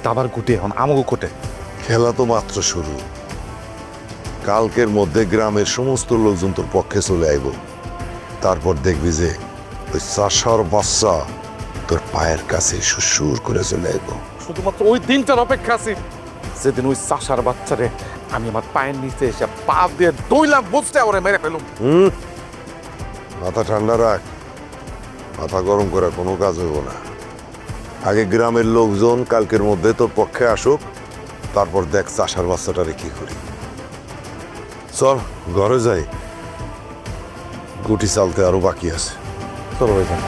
Speaker 3: দাবার গুটি এখন আমাকে কোটে।
Speaker 8: খেলা তো মাত্র শুরু। কালকের মধ্যে গ্রামের সমস্ত লোকজন তোর পক্ষে চলে আইব। তারপর দেখবি যে ওই চাষার বাচ্চা তোর পায়ের কাছে সুর করে চলে আইব।
Speaker 3: শুধুমাত্র ওই দিনটার অপেক্ষা আছে যেদিন ওই চাষার বাচ্চারে আমি আমার পায়ের নিচে এসে পা দিয়ে দইলাম, বুঝতে ওরে মেরে ফেলুম।
Speaker 8: মাথা ঠান্ডা রাখ, মাথা গরম করে কোনো কাজ হইব না। আগে গ্রামের লোকজন কালকের মধ্যে তোর পক্ষে আসুক, তারপর দেখ চাষার বাচ্চাটারে কি করি। চল ঘরে যাই, গুটি চালতে আরো বাকি আছে।
Speaker 3: চলো ভাইজান।